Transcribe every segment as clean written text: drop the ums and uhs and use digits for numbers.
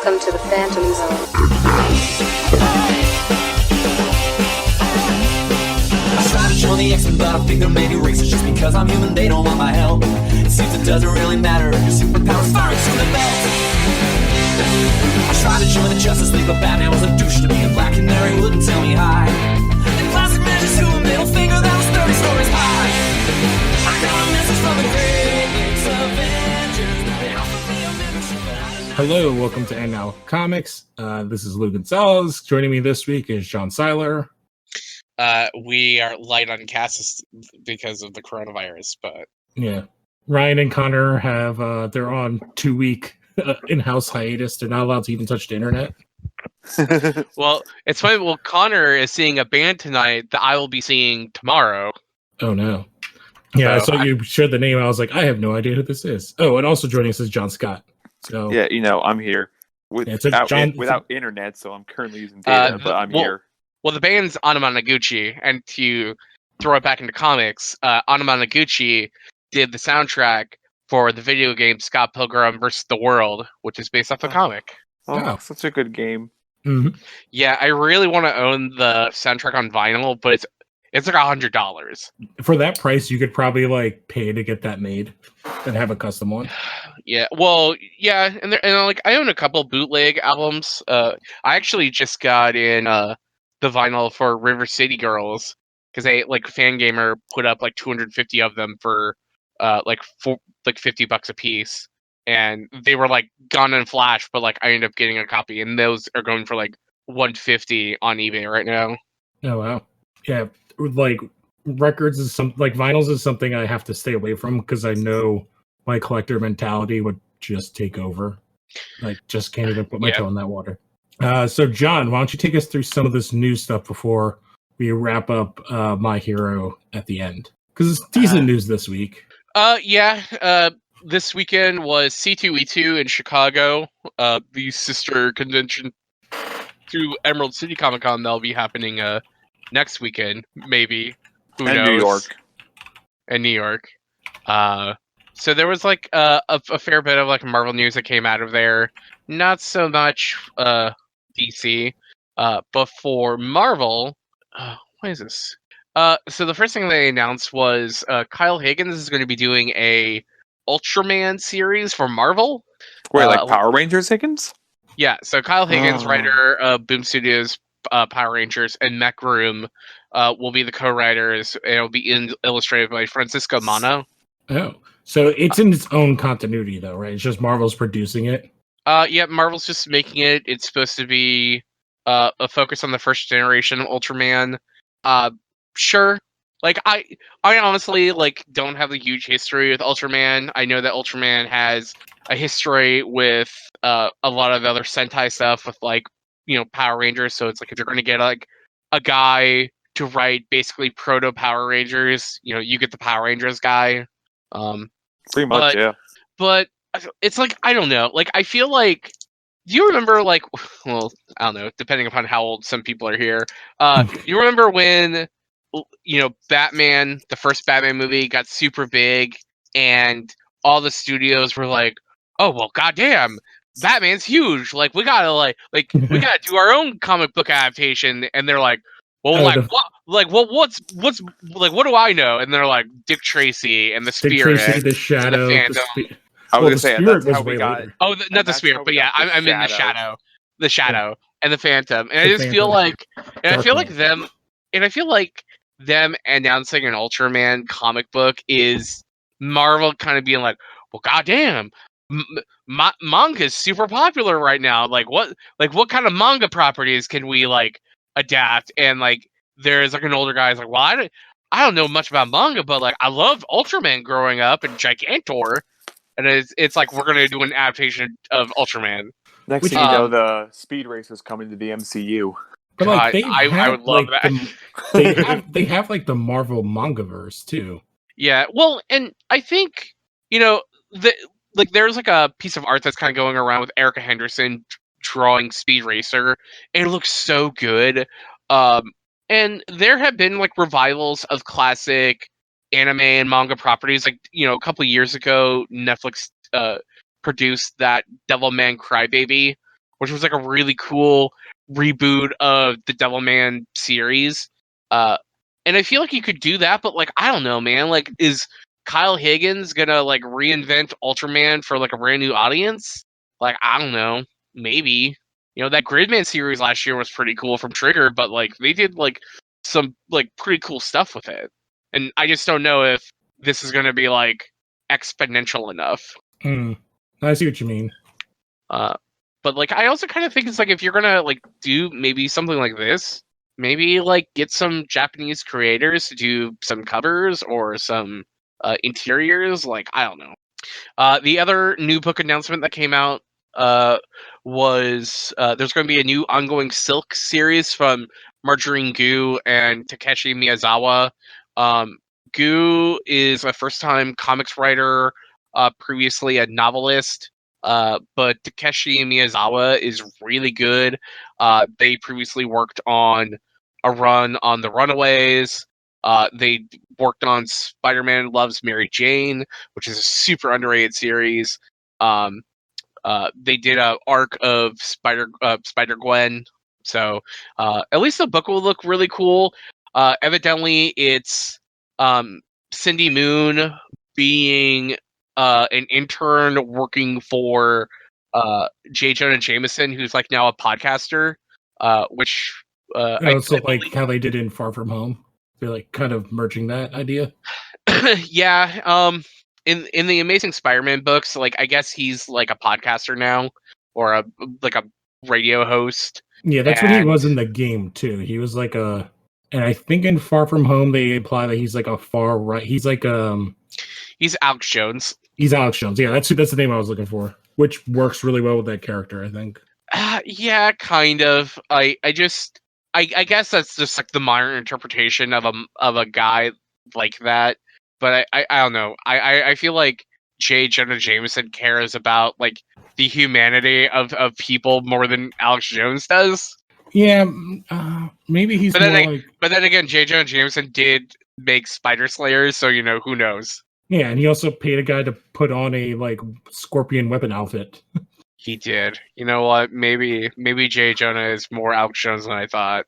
Welcome to the Phantom Zone. I try to join the X-Men, but I think they're maybe racist. Just because I'm human, they don't want my help. It seems it doesn't really matter if your superpowers firing through the belt. I tried to join the Justice League, but Batman was a douche to me. And Black Canary wouldn't tell me hi. And Plastic Man just threw a middle finger that was 30 stories high. I got a message from the great Avengers. They offered me a membership, but I didn't know. Hello, welcome to And Now Comics. This is Lou Gonzalez. Joining me this week is John Seiler. We are light on casts because of the coronavirus, but Yeah, Ryan and Connor have they're on 2-week in-house hiatus. They're not allowed to even touch the internet. well, it's funny. Well, Connor is seeing a band tonight that I will be seeing tomorrow. Oh no! Yeah, So I saw you shared the name. I was like, I have no idea who this is. Oh, and also joining us is John Scott. So Yeah, I'm here Yeah, so without internet, so I'm currently using data, but I'm here. Well, the band's Anamanaguchi, and to throw it back into comics, Anamanaguchi did the soundtrack for the video game Scott Pilgrim vs. the World, which is based off the comic. Oh, Yeah. such a good game. mhm. Yeah, I really want to own the soundtrack on vinyl, but it's like $100. For that price, you could probably like pay to get that made and have a custom one. Yeah, well, yeah, and like I own a couple bootleg albums. I actually just got in the vinyl for River City Girls because they like Fangamer put up like 250 of them for like $50 a piece, and they were like gone in flash. But like I ended up getting a copy, and those are going for like $150 on eBay right now. Oh wow! Yeah, like records is vinyls is something I have to stay away from because I know my collector mentality would just take over. Like, just can't even put my toe in that water. So, John, why don't you take us through some of this news stuff before we wrap up My Hero at the end? Because it's decent news this week. This weekend was C2E2 in Chicago, the sister convention to Emerald City Comic Con that'll be happening next weekend, maybe. Who knows? New York. And New York. So there was like a fair bit of like Marvel news that came out of there. Not so much DC. But for Marvel, what is this? So the first thing they announced was Kyle Higgins is going to be doing a Ultraman series for Marvel. Wait, like Power Rangers Higgins? Yeah, so Kyle Higgins, writer of Boom Studios, Power Rangers, and Mech Room, will be the co-writers, and it'll be illustrated by Francisco Mano. Oh, so it's in its own continuity, though, right? It's just Marvel's producing it. Yeah, Marvel's just making it. It's supposed to be a focus on the first generation of Ultraman. Sure. Like I honestly like don't have a huge history with Ultraman. I know that Ultraman has a history with a lot of other Sentai stuff with like, Power Rangers. So it's like if you're going to get like a guy to write basically proto Power Rangers, you get the Power Rangers guy. Pretty much, yeah. But it's like, I don't know. Like, I feel like, do you remember, like, well, I don't know, depending upon how old some people are here. You remember when, Batman, the first Batman movie got super big and all the studios were like, oh, well, goddamn, Batman's huge. Like, we gotta, we gotta do our own comic book adaptation. And they're like, well, what do I know? And they're like, Dick Tracy and the Spirit. Dick Tracy, the Shadow. I was gonna say that's how we got. Oh, not the Spirit, but yeah, I'm in the Shadow, and the Phantom, and I just feel like, I feel like them announcing an Ultraman comic book is Marvel kind of being like, well, goddamn, manga is super popular right now. Like, what kind of manga properties can we like adapt? And like, there's like an older guy who's like, well, I don't know much about manga, but like, I loved Ultraman growing up and Gigantor. And it's like we're gonna do an adaptation of Ultraman. Next thing you know, the Speed Race is coming to the MCU. But like, I would love that. They have like the Marvel Mangaverse too. Yeah, well, and I think there's like a piece of art that's kind of going around with Erica Henderson drawing Speed Racer, and it looks so good. And there have been like revivals of classic anime and manga properties. Like, a couple of years ago, Netflix produced that Devilman Crybaby, which was like a really cool reboot of the Devilman series. And I feel like you could do that, but like I don't know, man. Like, is Kyle Higgins gonna like reinvent Ultraman for like a brand new audience? Like, I don't know. Maybe. That Gridman series last year was pretty cool from Trigger, but like they did like some like pretty cool stuff with it. And I just don't know if this is gonna be like exponential enough. I see what you mean. But like I also kind of think it's like if you're gonna like do maybe something like this, maybe like get some Japanese creators to do some covers or some interiors. Like I don't know. The other new book announcement that came out was there's going to be a new ongoing Silk series from Margarine Gu and Takeshi Miyazawa. Gu is a first-time comics writer, previously a novelist. But Takeshi Miyazawa is really good. They previously worked on a run on The Runaways. They worked on Spider-Man Loves Mary Jane, which is a super underrated series. They did an arc of Spider-Gwen. So at least the book will look really cool. Evidently, it's Cindy Moon being an intern working for J. Jonah Jameson, who's like now a podcaster, which so like how they did in Far From Home. They're like kind of merging that idea. Yeah. In the Amazing Spider-Man books, like I guess he's like a podcaster now, or a radio host. Yeah, that's what he was in the game too. He was like and I think in Far From Home they imply that he's like a far right. He's like he's Alex Jones. He's Alex Jones. Yeah, that's the name I was looking for, which works really well with that character, I think. Yeah, kind of. I guess that's just like the modern interpretation of a guy like that. But I don't know. I feel like J. Jonah Jameson cares about like the humanity of people more than Alex Jones does. Yeah, maybe he's. But then again, J. Jonah Jameson did make Spider Slayers, so who knows. Yeah, and he also paid a guy to put on a like scorpion weapon outfit. He did. You know what? Maybe J. Jonah is more Alex Jones than I thought.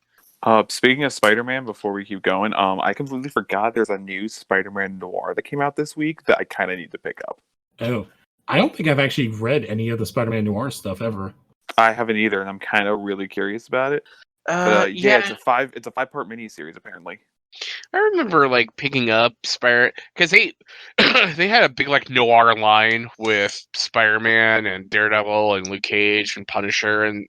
Speaking of Spider-Man, before we keep going, I completely forgot there's a new Spider-Man noir that came out this week that I kind of need to pick up. Oh, I don't think I've actually read any of the Spider-Man noir stuff ever. I haven't either, and I'm kind of really curious about it. Yeah, it's a 5-part miniseries apparently. I remember like picking up Spider because they had a big like noir line with Spider-Man and Daredevil and Luke Cage and Punisher and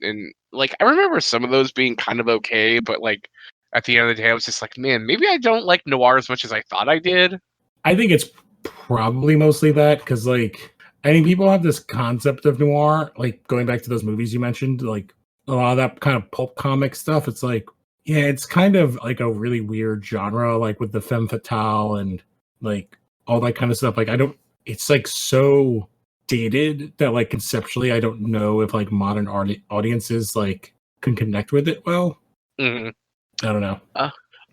like I remember some of those being kind of okay, but like at the end of the day I was just like, man, maybe I don't like noir as much as I thought I did. I think it's probably mostly that because like I think people have this concept of noir, like going back to those movies you mentioned, like a lot of that kind of pulp comic stuff. It's like, yeah, it's kind of like a really weird genre, like with the femme fatale and like all that kind of stuff. Like it's like so dated that like conceptually, I don't know if like modern audiences like can connect with it well. Mm-hmm. I don't know.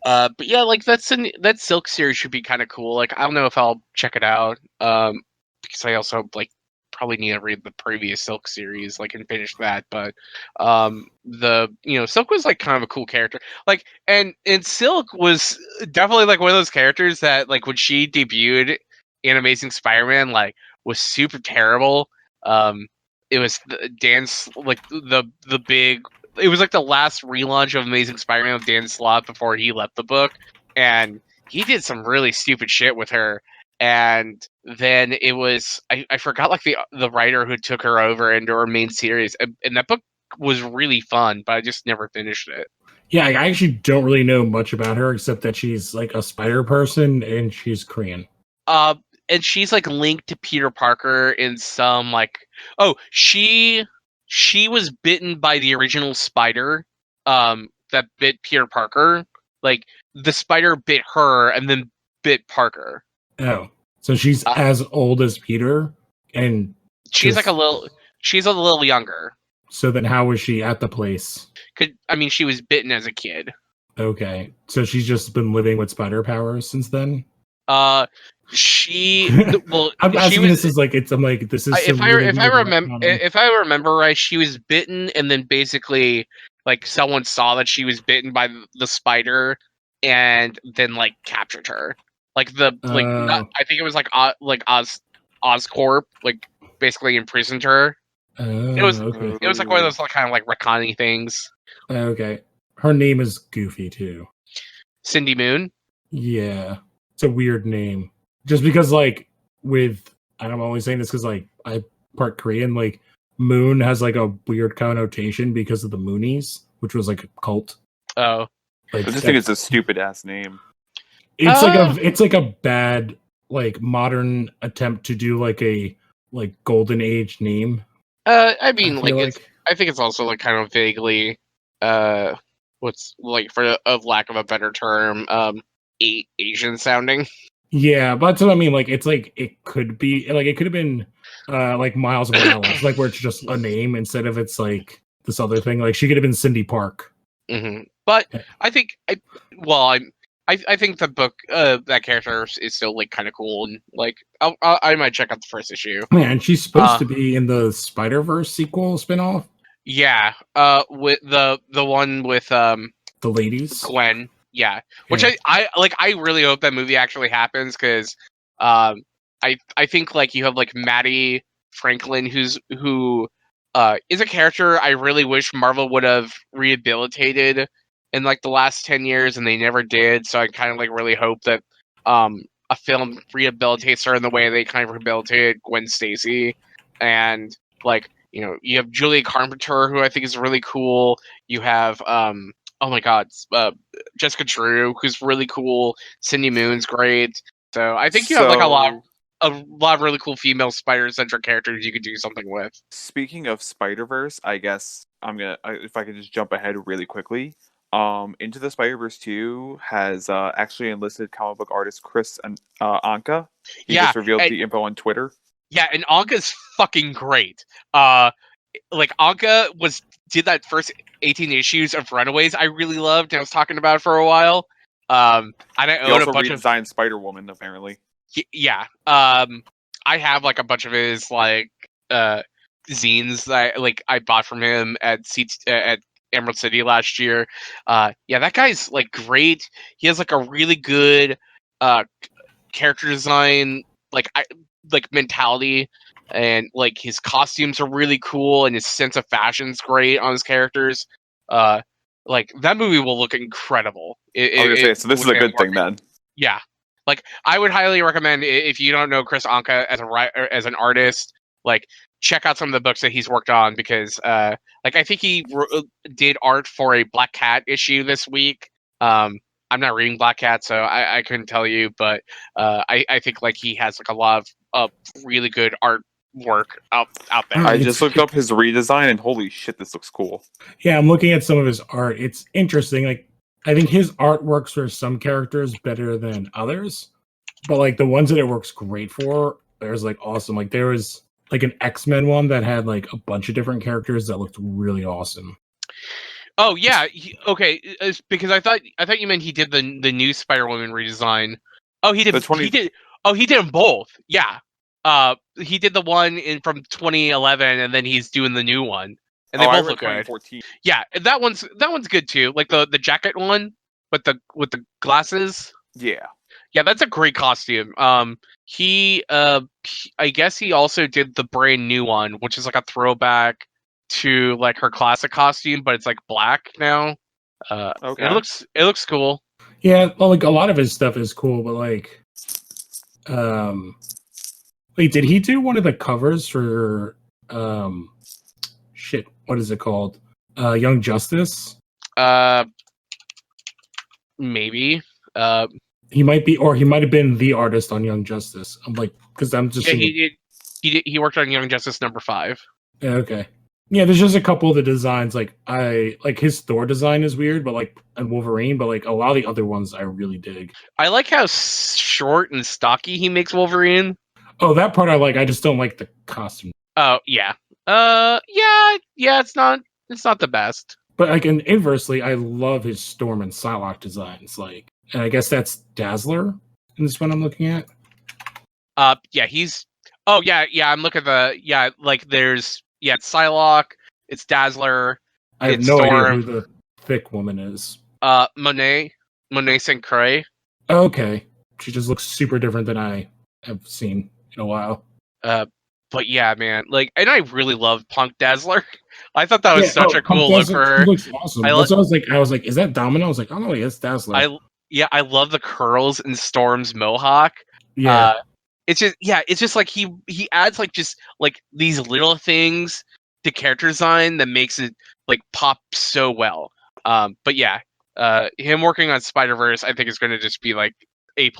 But yeah, like that Silk series should be kind of cool. Like I don't know if I'll check it out. Because I also like probably need to read the previous Silk series, like and finish that. But Silk was like kind of a cool character. Like and Silk was definitely like one of those characters that like when she debuted in Amazing Spider-Man, like was super terrible. It was Dan's like the big. It was like the last relaunch of Amazing Spider-Man with Dan Slott before he left the book, and he did some really stupid shit with her. And then it was I forgot like the writer who took her over into her main series, and that book was really fun, but I just never finished it. Yeah, I actually don't really know much about her except that she's like a spider person and she's Korean. And she's like linked to Peter Parker in some like she was bitten by the original spider that bit Peter Parker. Like the spider bit her and then bit Parker. Oh, so she's as old as Peter, and she's a little younger. So then, how was she at the place? She was bitten as a kid. Okay, so she's just been living with spider powers since then. She well, I'm asking was, this is like it's. I'm like this is. If I remember right, she was bitten, and then basically like someone saw that she was bitten by the spider, and then like captured her. Like I think it was like Oscorp like basically imprisoned her. It was okay. it was like one of those like, kind of like retconning things. Okay. Her name is goofy too. Cindy Moon. Yeah, it's a weird name. Just because like I'm only saying this because like I part Korean. Like Moon has like a weird connotation because of the Moonies, which was like a cult. Oh, like, I just think it's a stupid ass name. It's like a bad like modern attempt to do like a like golden age name. I mean, I think it's also like kind of vaguely, what's like for lack of a better term, Asian sounding. Yeah, but that's what I mean. Like, it's like it could be like it could have been like Miles Morales, like where it's just a name instead of it's like this other thing. Like she could have been Cindy Park. Mm-hmm. But I think I think the book that character is still like kind of cool, and like I might check out the first issue. Man, she's supposed to be in the Spider-Verse sequel spinoff. Yeah, with the one with the ladies, Gwen. Yeah, which I really hope that movie actually happens because I think like you have like Maddie Franklin who is a character I really wish Marvel would have rehabilitated in like the last 10 years, and they never did. So I kind of like really hope that a film rehabilitates her in the way they kind of rehabilitated Gwen Stacy. And like, you know, you have Julia Carpenter, who I think is really cool. You have oh my god, Jessica Drew, who's really cool. Cindy Moon's great. So I think you have like a lot of really cool female spider-centric characters you could do something with. Speaking of Spider-Verse, I guess if I could just jump ahead really quickly. Into the Spider-Verse 2 has actually enlisted comic book artist Chris Anka. He just revealed the info on Twitter. Yeah, and Anka's fucking great. Like Anka did that first 18 issues of Runaways I really loved and I was talking about for a while. And I own a bunch of redesigned Spider-Woman apparently. Yeah. I have like a bunch of his like zines that I bought from him at Emerald City last year. Yeah, that guy's like great. He has like a really good character design like mentality, and like his costumes are really cool and his sense of fashion's great on his characters. Like that movie will look incredible. So this is a good thing then. Yeah. Like I would highly recommend, if you don't know Chris Anka as an artist, like check out some of the books that he's worked on, because like I think he did art for a Black Cat issue this week. I'm not reading Black Cat, so I couldn't tell you, but I think like he has like a lot of really good artwork out there. I just looked up his redesign and holy shit, this looks cool. Yeah, I'm looking at some of his art. It's interesting. Like I think his art works for some characters better than others, but like the ones that it works great for, there's like awesome. Like there was like an X-Men one that had like a bunch of different characters that looked really awesome. Oh yeah, okay. Because I thought you meant he did the new Spider-Woman redesign. Oh, he did. He did. Oh, he did them both. Yeah. He did the one from 2011, and then he's doing the new one, and they both look good. Yeah, that one's good too. Like the jacket one with the glasses. Yeah. Yeah, that's a great costume. He I guess he also did the brand new one, which is like a throwback to like her classic costume, but it's like black now. Okay. It looks cool. Yeah, well, like a lot of his stuff is cool, but like, wait, did he do one of the covers for shit? What is it called? Young Justice? Maybe. He might be, or he might have been the artist on Young Justice. I'm like, because I'm just. Yeah, he worked on Young Justice #5. Okay. Yeah, there's just a couple of the designs. Like I like his Thor design is weird, but like and Wolverine, but like a lot of the other ones I really dig. I like how short and stocky he makes Wolverine. Oh, that part I like. I just don't like the costume. Oh yeah. Yeah. It's not the best. But like, and inversely, I love his Storm and Psylocke designs. Like, and I guess that's Dazzler. in this one I'm looking at? Yeah, he's. Oh yeah, I'm looking at the like there's it's Psylocke, it's Dazzler, I have it's no idea Storm, who the thick woman is. Monet St. Croix. Okay, she just looks super different than I have seen in a while. But yeah, man, like, and I really love Punk Dazzler. I thought that was such a cool look for her. She looks awesome. That's what I was like, is that Domino? I was like, oh no, it's Dazzler. I love the curls in Storm's mohawk. Yeah. It's just like he adds like just like these little things to character design that makes it like pop so well. But yeah, him working on Spider-Verse, I think is going to just be like A+.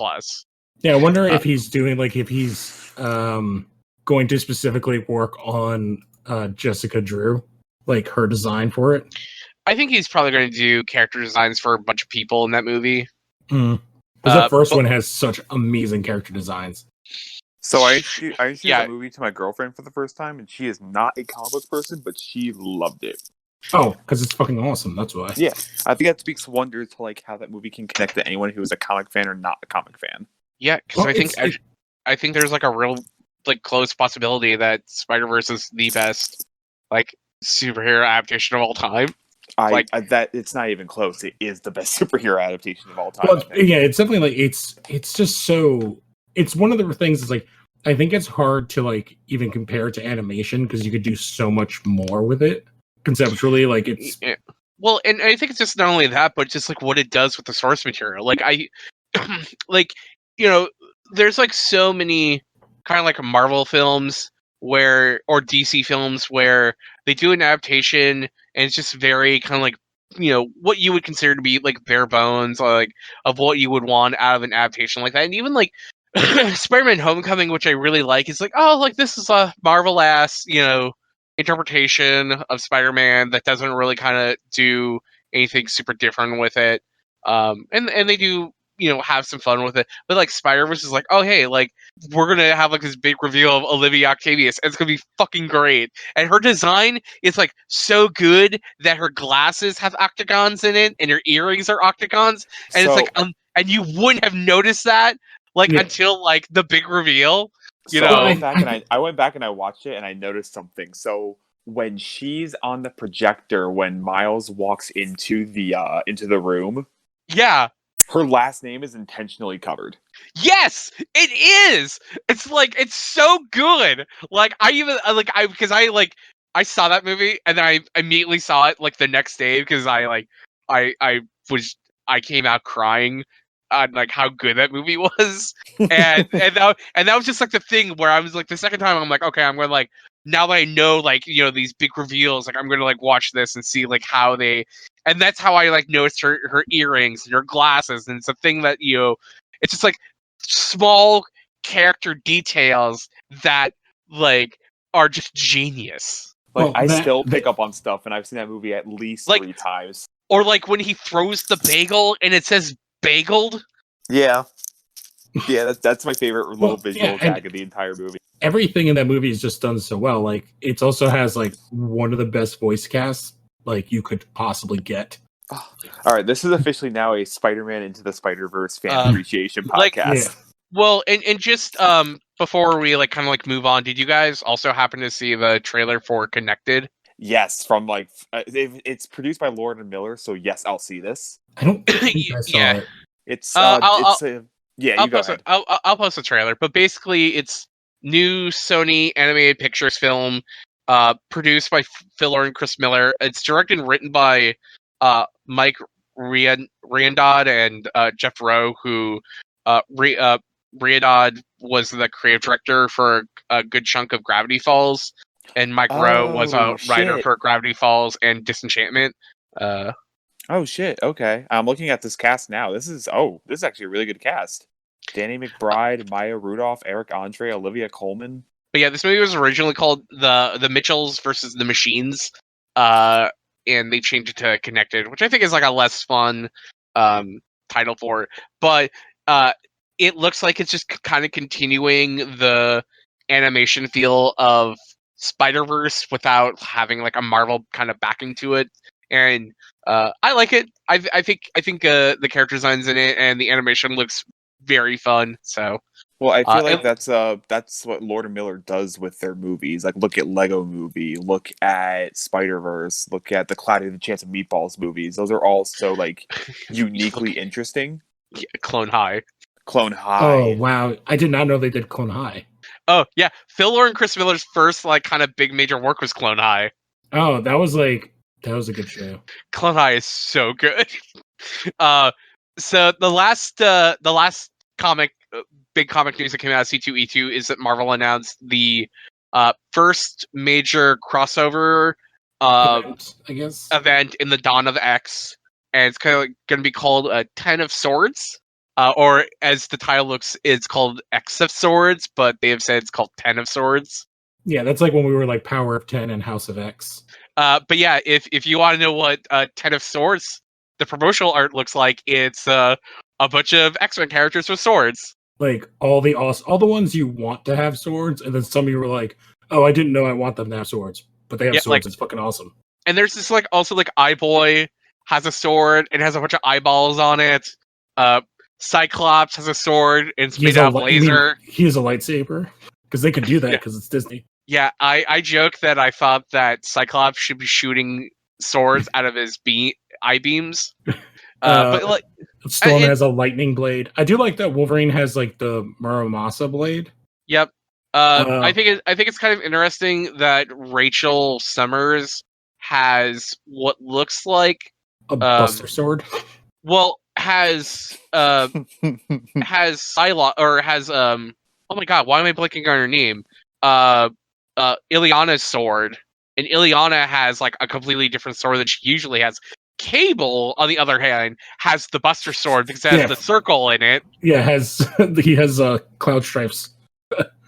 Yeah, I wonder if he's doing like if he's going to specifically work on Jessica Drew, like her design for it. I think he's probably going to do character designs for a bunch of people in that movie. Because the first one has such amazing character designs. So I introduced the movie to my girlfriend for the first time, and she is not a comic book person, but she loved it. Oh, because it's fucking awesome. That's why. Yeah, I think that speaks wonders to like how that movie can connect to anyone who is a comic fan or not a comic fan. Yeah, because I think there's like a real like close possibility that Spider-Verse is the best like superhero adaptation of all time. That it's not even close. It is the best superhero adaptation of all time. Well, yeah, it's definitely like it's just so. It's one of the things. Is like I think it's hard to like even compare it to animation because you could do so much more with it conceptually. Like it's well, and I think it's just not only that, but just like what it does with the source material. Like like there's like so many kind of like Marvel films or DC films where they do an adaptation and it's just very kind of like what you would consider to be like bare bones, like of what you would want out of an adaptation like that. And even like Spider-Man Homecoming, which I really like, is like, oh, like this is a Marvel ass, interpretation of Spider-Man that doesn't really kind of do anything super different with it. And they do have some fun with it, but like Spider-Verse is like, oh hey, like we're gonna have like this big reveal of Olivia Octavius, and it's gonna be fucking great. And her design is like so good that her glasses have octagons in it, and her earrings are octagons, and it's like and you wouldn't have noticed that until like the big reveal. I went back and I watched it and I noticed something. So when she's on the projector, when Miles walks into the room, yeah. Her last name is intentionally covered. Yes, it is. It's like it's so good. Like I saw that movie and then I immediately saw it like the next day because I came out crying on like how good that movie was. and that was just like the thing where I was like the second time I'm like, okay, I'm gonna like now that I know like these big reveals, like I'm gonna like watch this and see like how they. And that's how I like noticed her earrings and her glasses, and it's a thing that it's just like small character details that like are just genius. Like I still pick up on stuff, and I've seen that movie at least 3 times. Or like when he throws the bagel and it says "bageled." Yeah, that's my favorite little visual gag of the entire movie. Everything in that movie is just done so well. Like it also has like one of the best voice casts like you could possibly get. All right, this is officially now a Spider-Man Into the Spider-Verse fan appreciation podcast. Well, and just before we like kind of like move on, did you guys also happen to see the trailer for Connected? Yes, from like it's produced by Lord and Miller, so yes, I'll see this. I don't think I saw it. It's I'll post a trailer, but basically it's new Sony animated pictures film. Produced by Phil Lord and Chris Miller. It's directed and written by Mike Riandod and Jeff Rowe, who Riandod was the creative director for a good chunk of Gravity Falls, and Mike Rowe was a writer for Gravity Falls and Disenchantment. Oh shit! Okay, I'm looking at this cast now. This is actually a really good cast. Danny McBride, Maya Rudolph, Eric Andre, Olivia Colman. But yeah, this movie was originally called the Mitchells versus the Machines, and they changed it to Connected, which I think is like a less fun title for it. But it looks like it's just kind of continuing the animation feel of Spider-Verse without having like a Marvel kind of backing to it, and I like it. I think the character designs in it and the animation looks very fun. So, well, I feel like that's what Lord and Miller does with their movies. Like, look at Lego Movie, look at Spider-Verse, look at the Cloudy with a Chance of Meatballs movies. Those are all so like uniquely interesting. Clone High. Clone High. Oh wow, I did not know they did Clone High. Oh yeah, Phil Lord and Chris Miller's first like kind of big major work was Clone High. Oh, that was a good show. Clone High is so good. So the last comic, big comic news that came out of C2E2 is that Marvel announced the first major crossover Event, I guess. event in the Dawn of X, and it's kind of going to be called Ten of Swords, or as the title looks, it's called X of Swords, but they have said it's called 10 of Swords. Yeah, that's like when we were like Power of 10 and House of X. But yeah, if you want to know what 10 of Swords, the promotional art looks like, it's a bunch of X-Men characters with swords. Like all the ones you want to have swords, and then some of you were like, "Oh, I didn't know I want them to have swords," but they have swords. Like, it's fucking awesome. And there's this like also like Eye-Boy has a sword and has a bunch of eyeballs on it. Cyclops has a sword and it's made out of laser. He has a lightsaber because they could do that because it's Disney. Yeah, I joke that I thought that Cyclops should be shooting swords out of his eye beams. But like Storm has a lightning blade. I do like that Wolverine has like the Muramasa blade. Yep. I think it's kind of interesting that Rachel Summers has what looks like a Buster Sword. Well, has Psylocke, or has oh my god, why am I blanking on her name? Ileana's sword, and Ileana has like a completely different sword than she usually has. Cable, on the other hand, has the Buster Sword because it has the circle in it. Yeah, he has a Cloud Stripes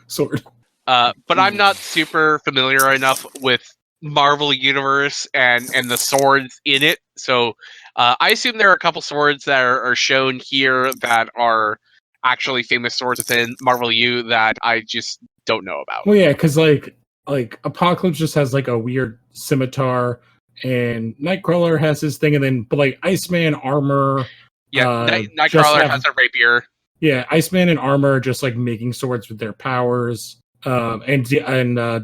sword. But I'm not super familiar enough with Marvel Universe and the swords in it, so I assume there are a couple swords that are shown here that are actually famous swords within Marvel U that I just don't know about. Well, yeah, because like Apocalypse just has like a weird scimitar, and Nightcrawler has his thing, and then but like Iceman, Armor. Yeah, Nightcrawler has a rapier. Yeah, Iceman and Armor are just like making swords with their powers. And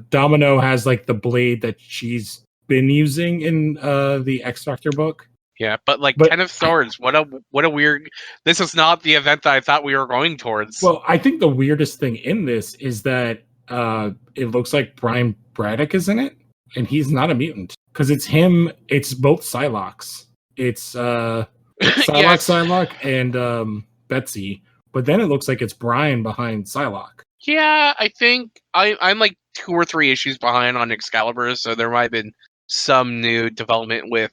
Domino has like the blade that she's been using in the X Factor book. Yeah, but 10 of Swords, what a weird. This is not the event that I thought we were going towards. Well, I think the weirdest thing in this is that it looks like Brian Braddock is in it, and he's not a mutant because it's him. It's both Psylocks. It's Psylocke, yes. Psylocke, and Betsy. But then it looks like it's Brian behind Psylocke. Yeah, I think I'm like 2 or 3 issues behind on Excalibur, so there might have been some new development with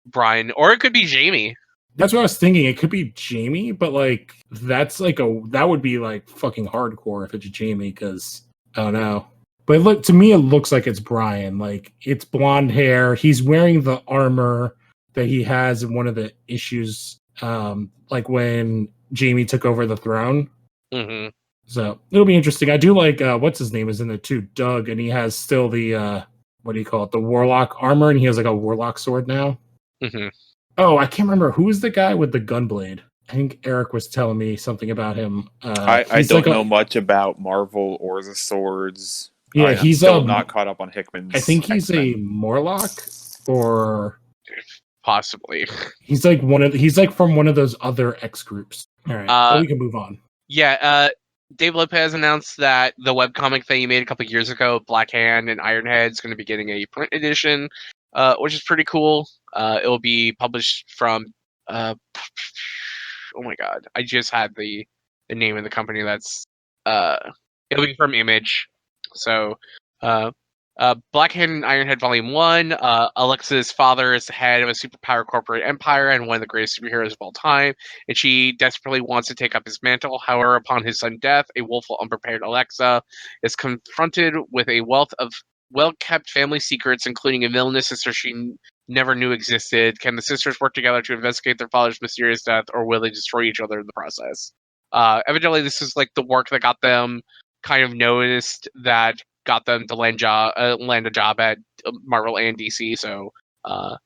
Brian, or it could be Jamie. That's what I was thinking. It could be Jamie, but like that would be like fucking hardcore if it's Jamie, because I don't know. But to me, it looks like it's Brian. Like it's blonde hair. He's wearing the armor that he has in one of the issues, like when Jamie took over the throne. Mm-hmm. So it'll be interesting. I do like what's his name is in there too, Doug, and he has still the what do you call it, the Warlock armor, and he has like a Warlock sword now. Mm-hmm. Oh, I can't remember who is the guy with the gunblade. I think Eric was telling me something about him. I don't know much about Marvel or the swords. Yeah, he's still not caught up on Hickman's. I think he's X-Men. A Morlock, or possibly. He's like from one of those other X groups. All right, we can move on. Yeah, Dave Lopez announced that the webcomic that he made a couple years ago, Black Hand and Ironhead, is going to be getting a print edition, which is pretty cool. It will be published from oh my god, I just had the name of the company. That's it'll be from Image. So Black Hand and Ironhead Volume 1. Alexa's father is the head of a superpower corporate empire and one of the greatest superheroes of all time, and she desperately wants to take up his mantle. However, upon his sudden death, a woeful, unprepared Alexa is confronted with a wealth of well-kept family secrets, including a villainous sister she never knew existed. Can the sisters work together to investigate their father's mysterious death, or will they destroy each other in the process? Evidently, this is like the work that got them kind of noticed, that got them to land a job at Marvel and DC. So, I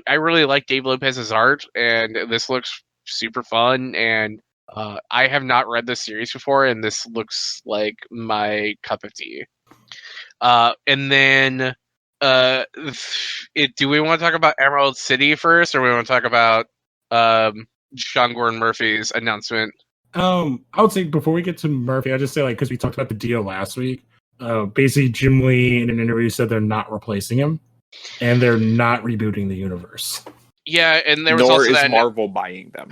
really like Dave Lopez's art, and this looks super fun, and I have not read this series before, and this looks like my cup of tea. And then, do we want to talk about Emerald City first, or we want to talk about Sean Gordon Murphy's announcement? I would say before we get to Murphy, I'll just say, like, because we talked about the deal last week, basically Jim Lee in an interview said they're not replacing him, and they're not rebooting the universe. Yeah, and there was Nor also is that Marvel buying them.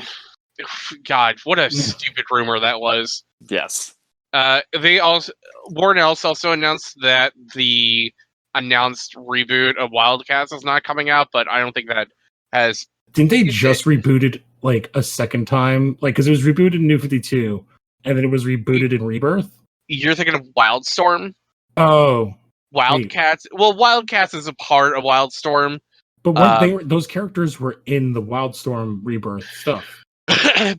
God, what a stupid rumor that was. Yes. Warren Ellis also announced that the announced reboot of Wildcats is not coming out, but I don't think that has. Didn't they just reboot it like a second time? Like, because it was rebooted in New 52, and then it was rebooted in Rebirth. You're thinking of Wildstorm? Oh, Wildcats. Wait. Well, Wildcats is a part of Wildstorm, but what those characters were in the Wildstorm Rebirth stuff.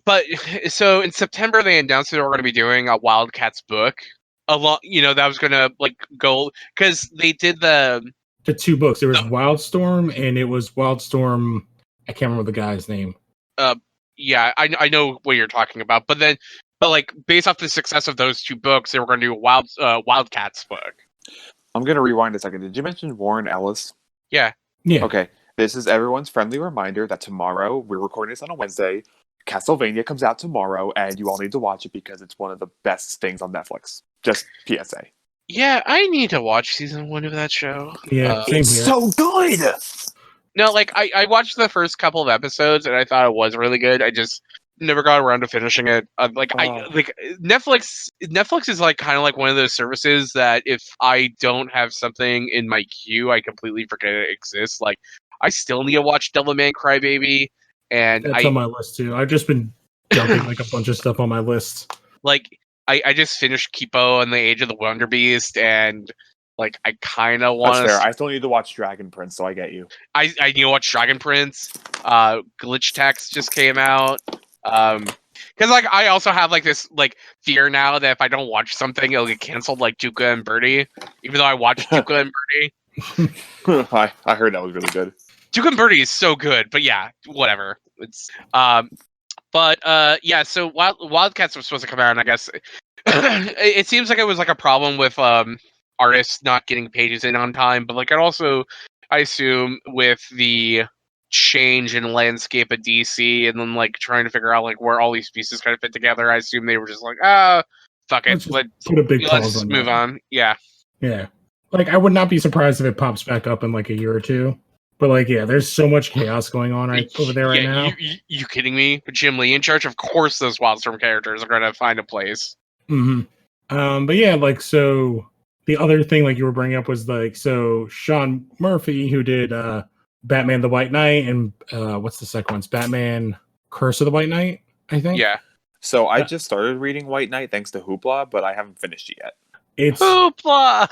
But so in September they announced that they were going to be doing a Wildcats book. That was going to like go because they did the 2 books. There was Wildstorm and it was Wildstorm. I can't remember the guy's name. Yeah, I know what you're talking about. But like based off the success of those 2 books, they were going to do a Wildcats book. I'm going to rewind a second. Did you mention Warren Ellis? Yeah. Okay. This is everyone's friendly reminder that tomorrow, we're recording this on a Wednesday, Castlevania comes out tomorrow, and you all need to watch it because it's one of the best things on Netflix. Just PSA. Yeah, I need to watch season 1 of that show. Yeah, same it's here. so good! No, like, I watched the first couple of episodes, and I thought it was really good. I just never got around to finishing it. Netflix is like kind of like one of those services that if I don't have something in my queue, I completely forget it exists. Like, I still need to watch Devilman Crybaby, and that's on my list too. I've just been dumping like a bunch of stuff on my list. Like, I just finished Kipo and the Age of the Wonder Beast, and like I kind of want to. That's fair. I still need to watch Dragon Prince, so I get you. I need to watch Dragon Prince. Glitch Text just came out. Because like I also have like this like fear now that if I don't watch something, it'll get canceled, like Tuca and Birdie. Even though I watched Tuca and Birdie. I heard that was really good. Tuca and Birdie is so good, but yeah, whatever. It's yeah. So Wildcats was supposed to come out, and I guess it seems like it was like a problem with artists not getting pages in on time, but like it also, I assume, with the change in landscape of DC and then like trying to figure out like where all these pieces kind of fit together, I assume they were just like, fuck it, let's move on. Yeah. Like I would not be surprised if it pops back up in like a year or two. But like, yeah, there's so much chaos going on over there right now. You kidding me? With Jim Lee in charge, of course those Wildstorm characters are going to find a place. Mm-hmm. But yeah, like, so the other thing like you were bringing up was like, so Sean Murphy, who did Batman the White Knight and what's the second one? It's Batman Curse of the White Knight, I think. Yeah. So I just started reading White Knight thanks to Hoopla, but I haven't finished it yet. It's Hoopla.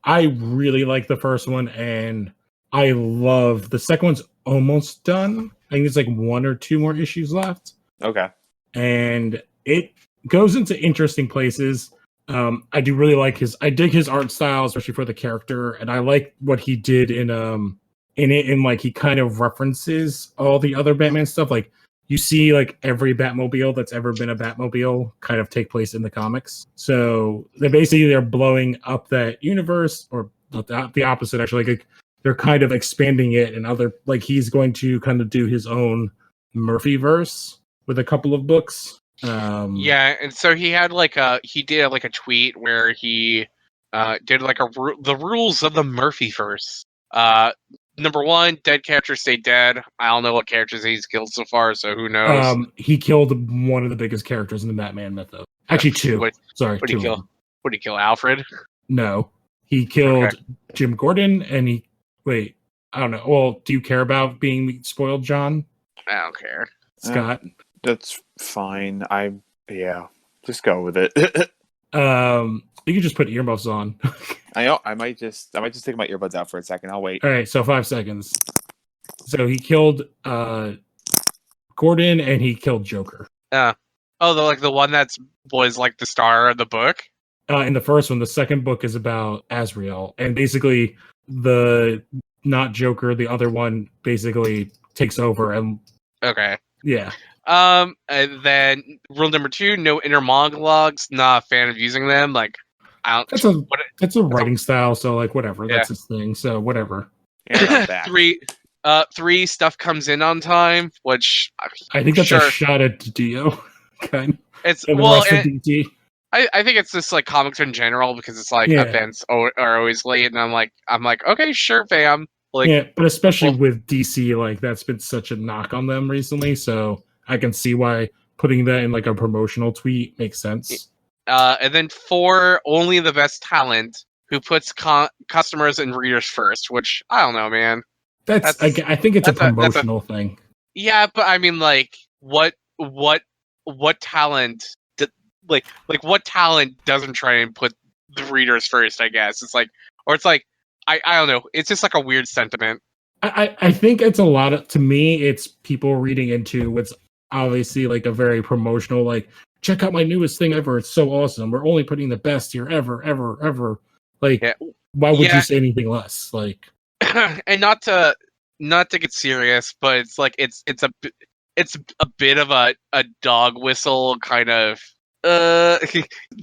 I really like the first one, and I love the second one's almost done. I think it's like 1 or 2 more issues left. Okay. And it goes into interesting places. I do really like I dig his art style, especially for the character, and I like what he did in it, and like he kind of references all the other Batman stuff. Like you see like every Batmobile that's ever been a Batmobile kind of take place in the comics. So they're blowing up that universe, or the opposite actually. Like they're kind of expanding it, and other like he's going to kind of do his own Murphyverse with a couple of books. Yeah, and so he did like a tweet where he did like the rules of the Murphyverse. Number 1, dead characters stay dead. I don't know what characters he's killed so far, so who knows? He killed one of the biggest characters in the Batman mythos. Actually, 2. What did he kill? What did he kill? Alfred? No, he killed Jim Gordon, and I don't know. Well, do you care about being spoiled, John? I don't care. Scott? That's fine. Just go with it. You can just put earmuffs on. I might just take my earbuds out for a second. I'll wait. All right, so 5 seconds. So he killed Gordon, and he killed Joker. The one that's was like the star of the book. In the first one, the second book is about Azrael, and basically the not Joker, the other one basically takes over, and okay. Yeah. And then rule number 2, no inner monologues. Not a fan of using them. Like, I don't. That's a writing style. So like whatever. Yeah. That's his thing. So whatever. And I'm back. 3, stuff comes in on time, which I think that's a shot at Dio. Kind. It's and the rest of DT. I think it's just like comics in general because it's like events are always late, and I'm like, okay, sure, fam. Like, yeah, but especially with DC, like that's been such a knock on them recently, so I can see why putting that in like a promotional tweet makes sense. And then 4, only the best talent who puts customers and readers first, which I don't know, man. I think it's a promotional thing. Yeah, but I mean, like, what talent? Like what talent doesn't try and put the readers first? I guess it's like, or it's like, I don't know. It's just like a weird sentiment. I think it's a lot of, to me, it's people reading into what's obviously like a very promotional, like, check out my newest thing ever. It's so awesome. We're only putting the best here ever. Like, why would you say anything less? Like, and not to get serious, but it's like it's a bit of a dog whistle kind of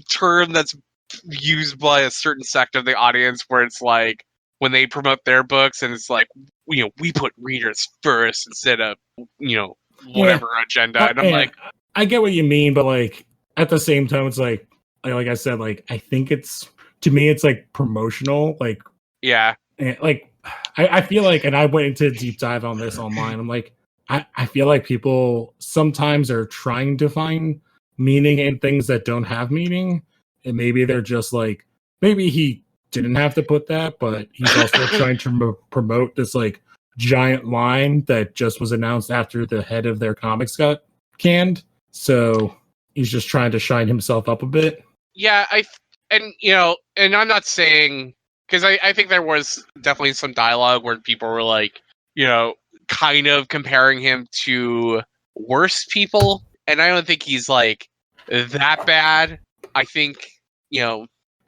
term that's used by a certain sect of the audience, where it's like when they promote their books and it's like, we put readers first instead of whatever agenda. And I'm like, I get what you mean, but like at the same time, it's like I said, like I think it's, to me, it's like promotional, like like I feel like, and I went into a deep dive on this online. I'm like, I feel like people sometimes are trying to find meaning in things that don't have meaning, and maybe they're just like, maybe he didn't have to put that, but he's also trying to promote this like giant line that just was announced after the head of their comics got canned, so he's just trying to shine himself up a bit. And I'm not saying, because I think there was definitely some dialogue where people were like, kind of comparing him to worse people, and I don't think he's like that bad. I think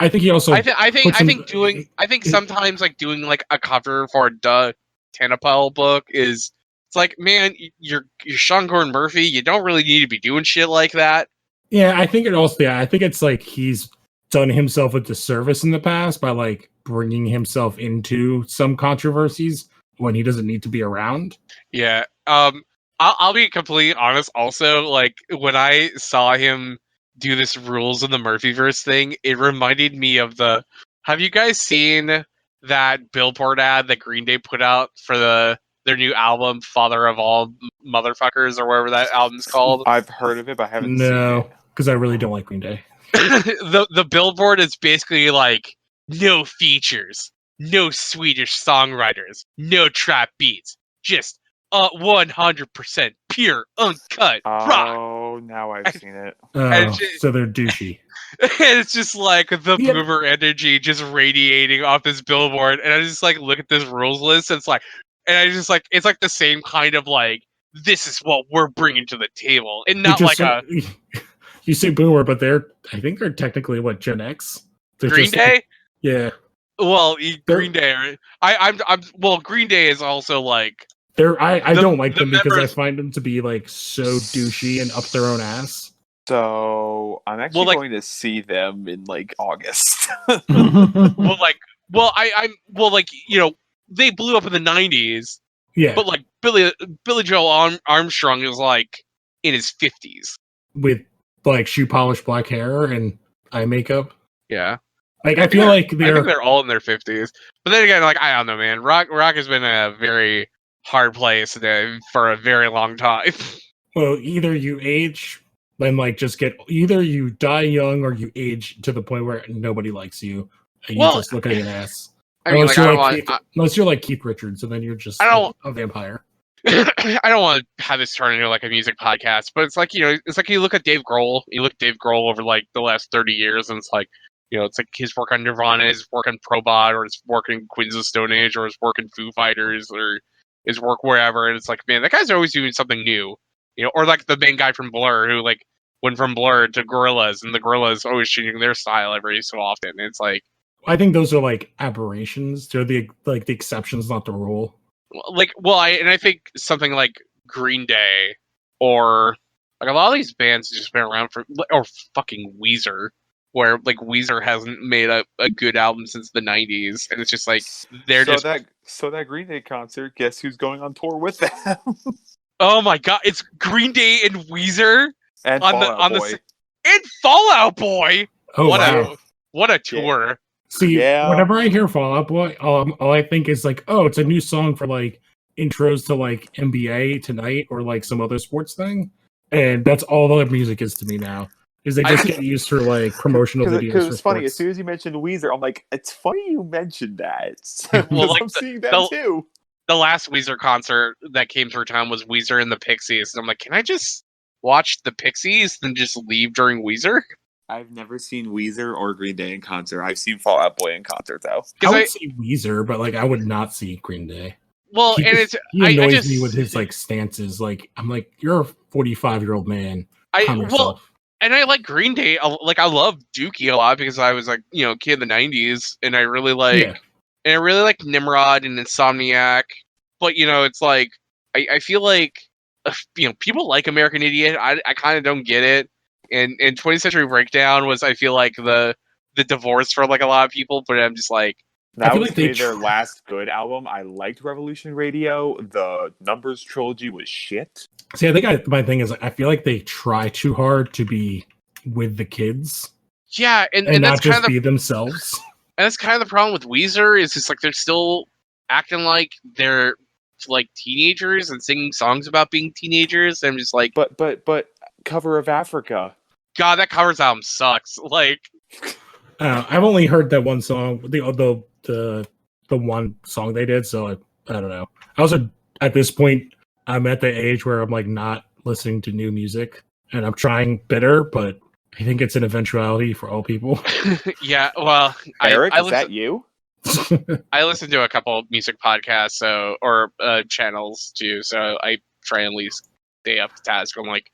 I think he also. I think sometimes like doing like a cover for a Tanapel book is, it's like, man, you're Sean Gordon Murphy. You don't really need to be doing shit like that. Yeah, I think it also. Yeah, I think it's like he's done himself a disservice in the past by like bringing himself into some controversies when he doesn't need to be around. Yeah. I'll be completely honest. Also, like when I saw him do this Rules in the Murphyverse thing, it reminded me of the. Have you guys seen that billboard ad that Green Day put out for their new album, Father of All Motherfuckers, or whatever that album's called? I've heard of it, but I haven't seen it. Because I really don't like Green Day. The billboard is basically like, no features, no Swedish songwriters, no trap beats, just 100% pure, uncut rock. Oh, now I've seen it. So they're douchey. And it's just like the boomer energy just radiating off this billboard, and I just like look at this rules list, and it's like, it's like the same kind of like, this is what we're bringing to the table, and not like You say boomer, but I think they're technically what, Gen X? Green Day? Yeah. Well, Green Day. Well, Green Day is also like. I don't like them because I find them to be like so douchey and up their own ass. So I'm actually going to see them in like August. They blew up in the 90s. Yeah. But like Billy Joel Armstrong is like in his 50s with like shoe polish black hair and eye makeup. Yeah. Like I feel like I think they're all in their 50s. But then again, like, I don't know, man. Rock has been a very hard place for a very long time. Well, either you age and like just either you die young or you age to the point where nobody likes you and you just look at your ass. I mean, unless you're like Keith Richards, and then you're just a vampire. I don't want to have this turn into like a music podcast, but it's like, it's like you look at Dave Grohl. You look at Dave Grohl over like the last 30 years, and it's like, it's like his work on Nirvana, his work on Probot, or his work in Queens of the Stone Age, or his work in Foo Fighters, or his work wherever. And it's like, man, that guy's always doing something new, or like the main guy from Blur, who like went from Blur to Gorillaz, and the Gorillaz always changing their style every so often. And it's like, I think those are like aberrations. They're the exceptions, not the rule. I think something like Green Day or like a lot of these bands have just been around for, or fucking Weezer, where like Weezer hasn't made a good album since the 90s, and it's just like they're so just that Green Day concert. Guess who's going on tour with them? oh my god, it's Green Day and Weezer and on Fall the Out Boy. and Fall Out Boy. Oh wow! What a tour! See, whenever I hear Fall Out Boy, all I think is like, oh, it's a new song for like intros to like NBA Tonight or like some other sports thing, and that's all the music is to me now. Is they just get used for like promotional videos. Because for it's funny, sports. as soon as you mentioned Weezer, I'm like, it's funny you mentioned that. Well, like I'm seeing that too. The last Weezer concert that came through town was Weezer and the Pixies, and I'm like, can I just watch the Pixies and just leave during Weezer? I've never seen Weezer or Green Day in concert. I've seen Fall Out Boy in concert though. I would see Weezer, but like I would not see Green Day. Well, he annoys me with his like stances. Like I'm like, you're a 45-year-old man. Calm yourself. And I like Green Day. Like I love Dookie a lot because I was like, kid in the '90s, and I really like, and I really like Nimrod and Insomniac. But it's like I feel like people like American Idiot. I kind of don't get it. And 20th Century Breakdown was, I feel like, the divorce for like a lot of people. But I'm just like, that was their last good album. I liked Revolution Radio. The Numbers trilogy was shit. See, I think my thing is I feel like they try too hard to be with the kids. Yeah, and not that's just kind of be themselves. And that's kind of the problem with Weezer is just like they're still acting like they're like teenagers and singing songs about being teenagers. And I'm just like, but Cover of Africa. God, that covers album sucks. Like, I've only heard that one song, the one song they did, so I don't know. I also at this point I'm at the age where I'm like not listening to new music, and I'm trying better, but I think it's an eventuality for all people. Yeah, well, Eric, is that you? I listen to a couple music podcasts, or channels too, so I try and at least stay up to task on like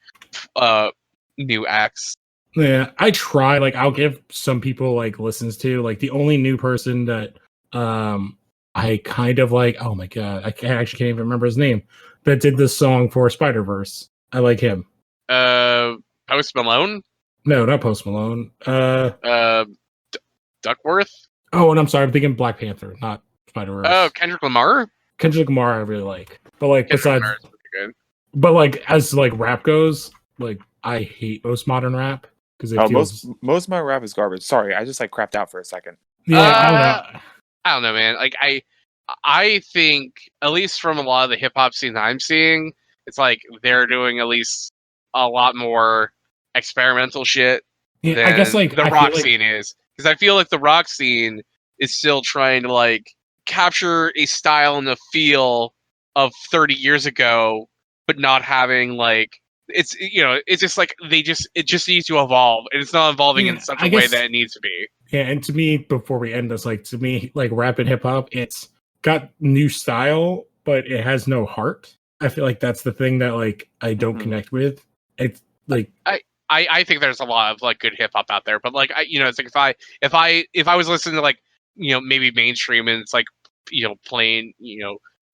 new acts. Yeah, I try. Like, I'll give some people like listens to. Like, the only new person that I kind of like. Oh my god, I actually can't even remember his name. That did this song for Spider-Verse. I like him. Post Malone? No, not Post Malone. Duckworth? Oh, and I'm sorry, I'm thinking Black Panther, not Spider-Verse. Oh, Kendrick Lamar? Kendrick Lamar, I really like. But like, Kendrick besides, good. But like, as like rap goes, like I hate most modern rap because most of my rap is garbage. Sorry, I just like crapped out for a second. Yeah, I don't know. I don't know, man. Like I think at least from a lot of the hip hop scene that I'm seeing, it's like they're doing at least a lot more experimental shit. Yeah, I guess like the rock scene is, because I feel like the rock scene is still trying to like capture a style and a feel of 30 years ago, but not having like it's just like it just needs to evolve, and it's not evolving in such a way that it needs to be. Yeah, and to me, before we end this, like to me, like rap and hip hop, it's got new style, but it has no heart. I feel like that's the thing that like I don't connect with. It's like I think there's a lot of like good hip hop out there, but like it's like if I was listening to like maybe mainstream and it's like playing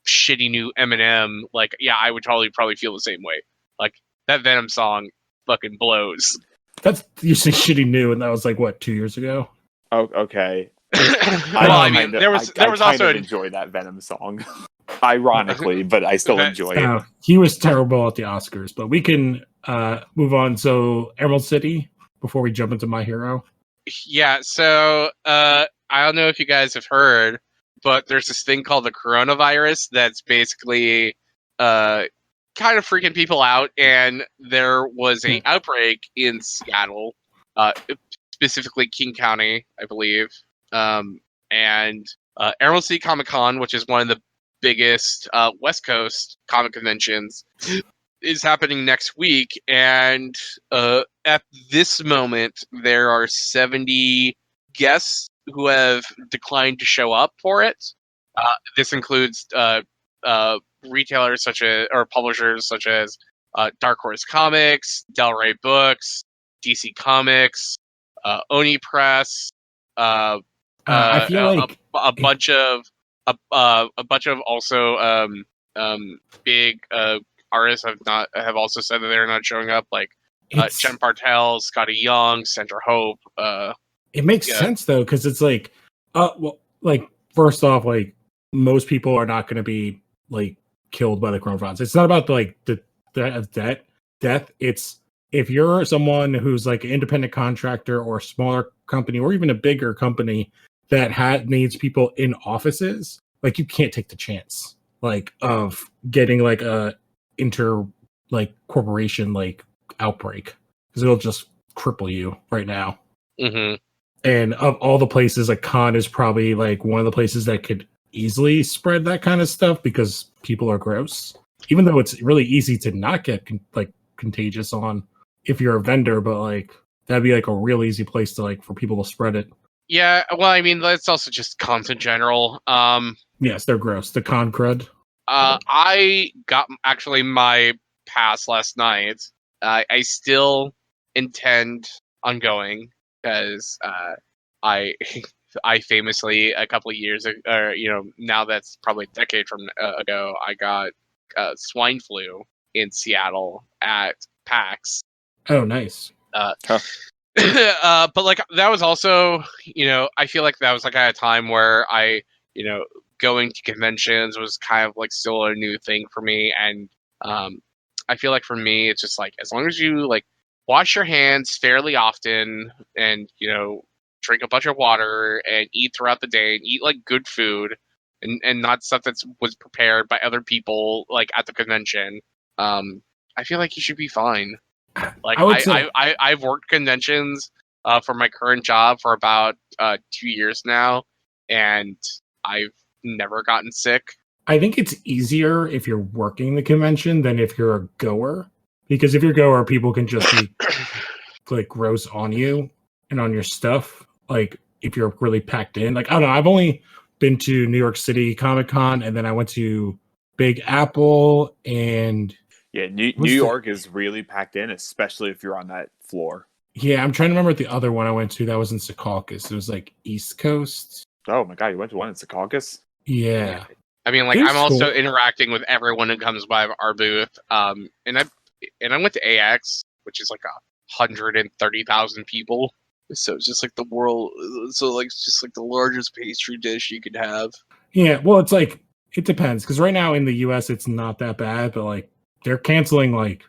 shitty new Eminem, like yeah, I would probably feel the same way. Like that Venom song fucking blows. That's you say shitty new, and that was like what 2 years ago. Oh, okay. Well, I mean, there was also enjoy that Venom song, ironically, but I still enjoy it. He was terrible at the Oscars, but we can move on. So Emerald City before we jump into My Hero. Yeah. So I don't know if you guys have heard, but there's this thing called the coronavirus that's basically kind of freaking people out, and there was an outbreak in Seattle, specifically King County, I believe. And Emerald City Comic-Con, which is one of the biggest West Coast comic conventions, is happening next week. And at this moment, there are 70 guests who have declined to show up for it. This includes retailers or publishers such as Dark Horse Comics, Del Rey Books, DC Comics, Oni Press. I feel like a bunch of also big artists have also said that they're not showing up, like Jen It's Bartel, Scotty Young, Sandra Hope. it makes Yeah. sense though, because it's like, well, like first off, like most people are not going to be like killed by the coronavirus. It's not about like the threat of death. It's if you're someone who's like an independent contractor or a smaller company or even a bigger company that needs people in offices, like you can't take the chance like of getting like a corporation like outbreak, because it'll just cripple you right now. Mm-hmm. And of all the places, like con is probably like one of the places that could easily spread that kind of stuff because people are gross. Even though it's really easy to not get contagious on if you're a vendor, but like that'd be like a real easy place to like for people to spread it. Yeah, well, I mean, that's also just cons in general. Yes, they're gross. The con crud. I got actually my pass last night. I still intend on going because I I famously a couple of years ago, now that's probably a decade from ago, I got swine flu in Seattle at PAX. Oh, nice. But like that was also, I feel like that was like at a time where going to conventions was kind of like still a new thing for me, and I feel like for me it's just like as long as you like wash your hands fairly often and drink a bunch of water and eat throughout the day and eat like good food and not stuff that was prepared by other people like at the convention, I feel like you should be fine. Like I've worked conventions for my current job for about 2 years now, and I've never gotten sick. I think it's easier if you're working the convention than if you're a goer, because if you're a goer, people can just be like gross on you and on your stuff. Like if you're really packed in, like I don't know. I've only been to New York City Comic-Con, and then I went to Big Apple, and yeah, New York is really packed in, especially if you're on that floor. Yeah, I'm trying to remember the other one I went to that was in Secaucus. It was like East Coast. Oh my god, you went to one in Secaucus? Yeah. I mean, like I'm also interacting with everyone who comes by our booth. And I went to AX, which is like 130,000 people. So it's just like the world. So like it's just like the largest pastry dish you could have. Yeah, well, it's like it depends, because right now in the U.S. it's not that bad, but like they're canceling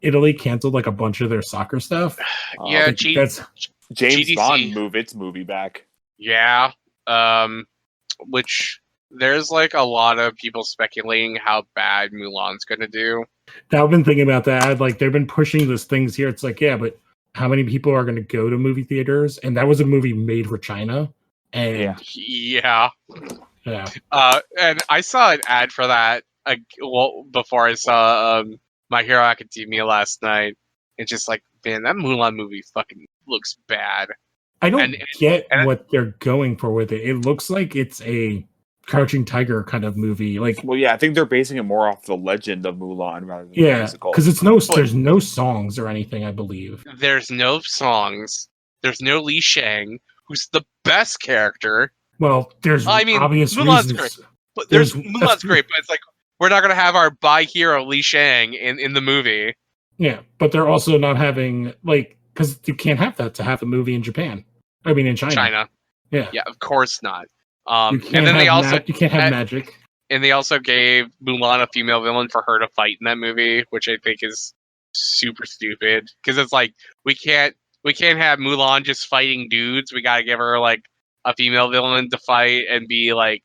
Italy canceled like a bunch of their soccer stuff. Yeah, that's James GDC. Bond move its movie back. Yeah, which there's like a lot of people speculating how bad Mulan's gonna do. I've been thinking about that. Like they've been pushing these things here. It's like, yeah, but how many people are going to go to movie theaters? And that was a movie made for China. And yeah. And I saw an ad for that. Before I saw My Hero Academia last night, it's just like, man, that Mulan movie fucking looks bad. I don't get what they're going for with it. It looks like it's a Crouching Tiger kind of movie. Like, well, yeah, I think they're basing it more off the legend of Mulan rather than the musical. Because there's no songs or anything, I believe. There's no songs. There's no Li Shang, who's the best character. Well, there's obvious Mulan's reasons. Great, but Mulan's great, but it's like we're not gonna have our bi hero Li Shang in the movie. Yeah, but they're also not having because you can't have that to have a movie in Japan. I mean, in China. Yeah, of course not. And then you can't have magic. And they also gave Mulan a female villain for her to fight in that movie, which I think is super stupid. Because it's like we can't have Mulan just fighting dudes. We gotta give her like a female villain to fight and be like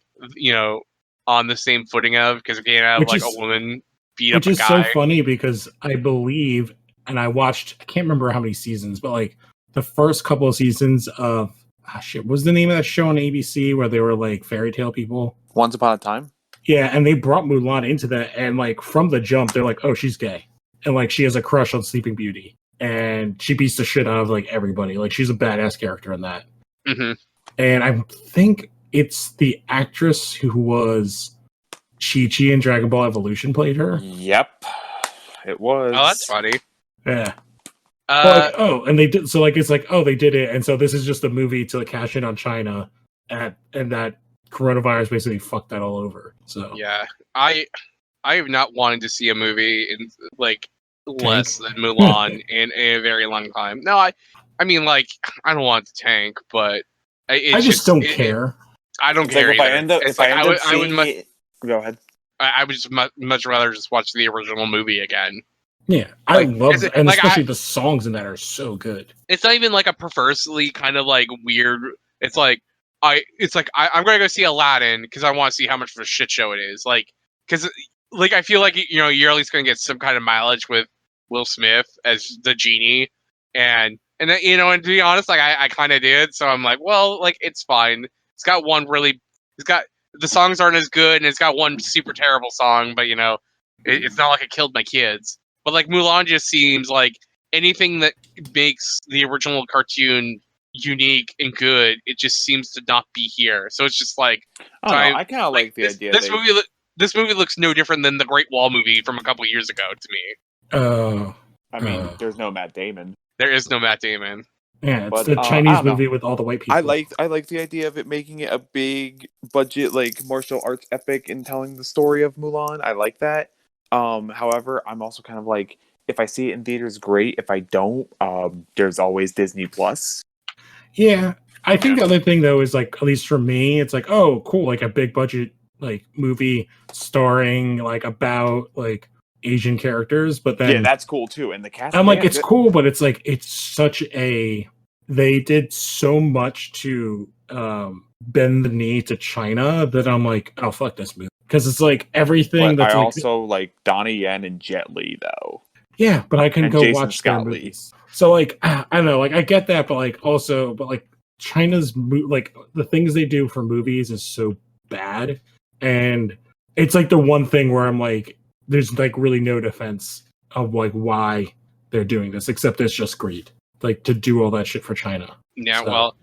on the same footing of, because we can't have a woman beat up a guy. Which is so funny because I believe, and I can't remember how many seasons, but like the first couple of seasons of what was the name of that show on ABC where they were like fairy tale people? Once Upon a Time? Yeah, and they brought Mulan into that, and like from the jump, they're like, oh, she's gay. And like she has a crush on Sleeping Beauty. And she beats the shit out of like everybody. Like she's a badass character in that. Mm-hmm. And I think it's the actress who was Chi-Chi in Dragon Ball Evolution played her. Yep. It was. Oh, that's funny. Yeah. And they did, so like it's like, oh, they did it, and so this is just a movie to cash in on China, and that coronavirus basically fucked that all over. So yeah, I I have not wanted to see a movie in like less than Mulan in a very long time. No, I mean like I don't want it to tank, but I just don't care. I don't It's care. like if I end up seeing it, go ahead. I would just much rather just watch the original movie again. Yeah, I love it, and especially the songs in that are so good. It's not even like a perversely kind of like weird. I'm gonna go see Aladdin because I want to see how much of a shit show it is. Like, because like I feel like you're at least gonna get some kind of mileage with Will Smith as the genie, and and to be honest, like I kind of did. So I'm like, well, like it's fine. It's got the songs aren't as good, and it's got one super terrible song, but it's not like it killed my kids. But like Mulan just seems like anything that makes the original cartoon unique and good, it just seems to not be here. So it's just like I kind of like the idea. This movie looks no different than the Great Wall movie from a couple years ago to me. I mean, there's no Matt Damon. There is no Matt Damon. Yeah, it's the Chinese movie with all the white people. I like the idea of it making it a big budget, like martial arts epic and telling the story of Mulan. I like that. However, I'm also kind of like, if I see it in theaters, great. If I don't, there's always Disney Plus. Yeah, I think the other thing though is like, at least for me, it's like, oh, cool, like a big budget like movie starring like about like Asian characters, but then that's cool too. And the cast, I'm like, it's cool, but it's like they did so much to bend the knee to China that I'm like, oh fuck this movie, because it's like everything. But I also like Donnie Yen and Jet Li though. Yeah, but I can go Jason watch their Scott movies. So like I don't know, like I get that, but like China's like the things they do for movies is so bad, and it's like the one thing where I'm like, there's like really no defense of like why they're doing this, except it's just greed, like to do all that shit for China. Yeah, so. Well,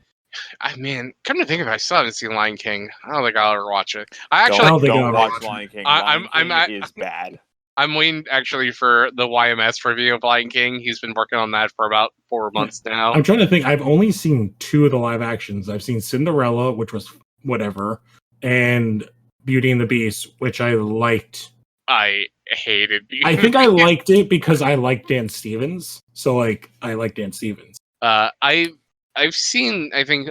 come to think of it, I still haven't seen Lion King. I don't think I'll ever watch it. I don't watch Lion King. Lion King is bad. I'm waiting actually for the YMS review of Lion King. He's been working on that for about 4 months now. I'm trying to think. I've only seen 2 of the live actions. I've seen Cinderella, which was whatever, and Beauty and the Beast, which I liked. I hated Beauty. I think I liked it because I like Dan Stevens. So like, I like Dan Stevens. I've seen, I think,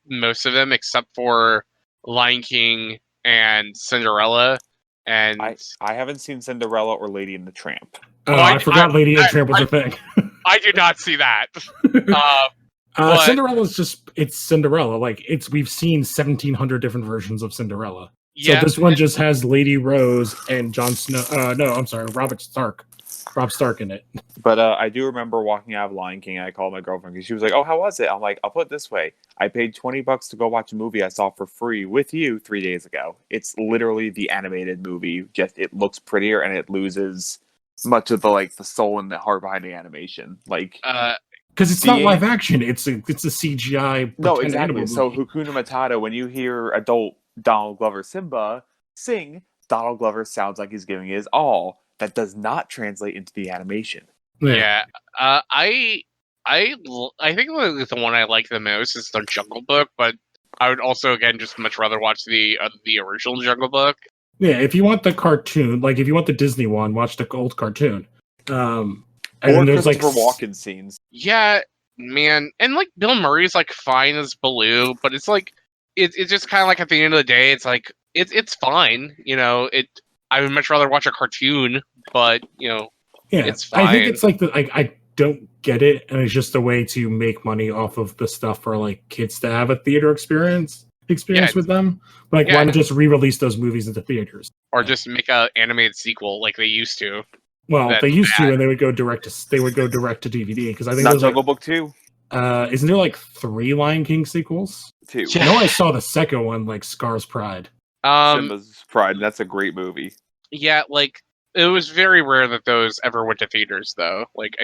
most of them except for Lion King and Cinderella. And I haven't seen Cinderella or Lady and the Tramp. I forgot Lady and the Tramp was a thing. I did not see that. Cinderella's it's Cinderella. Like we've seen 1,700 different versions of Cinderella. Yeah. So this one just has Lady Rose and Jon Snow. No, I'm sorry, Rob Stark in it. But I do remember walking out of Lion King. I called my girlfriend because she was like, "Oh, how was it?" I'm like, "I'll put it this way: I paid $20 to go watch a movie I saw for free with you 3 days ago. It's literally the animated movie. Just it looks prettier and it loses much of the soul and the heart behind the animation. Like, because it's not live action. It's a CGI. No, exactly. So Hakuna Matata. When you hear adult Donald Glover Simba sing, Donald Glover sounds like he's giving his all. That does not translate into the animation. Yeah. I think the one I like the most is the Jungle Book, but I would also again just much rather watch the original Jungle Book. Yeah, if you want the cartoon, like if you want the Disney one, watch the old cartoon. And or there's Christopher Walken scenes. Yeah, man, and like Bill Murray's like fine as Baloo, but it's like it's just kind of like at the end of the day, it's like it's fine, I would much rather watch a cartoon, but it's fine. I think it's like I don't get it, and it's just a way to make money off of the stuff for like kids to have a theater experience with them. Like, why not just re-release those movies into theaters, or just make an animated sequel like they used to? Well, they used to, and they would go direct to DVD because I think there's Jungle Book 2. Isn't there like 3 Lion King sequels? 2. I know I saw the second one, like Scar's Pride. Simba's Pride. That's a great movie. Yeah, like it was very rare that those ever went to theaters, though. Like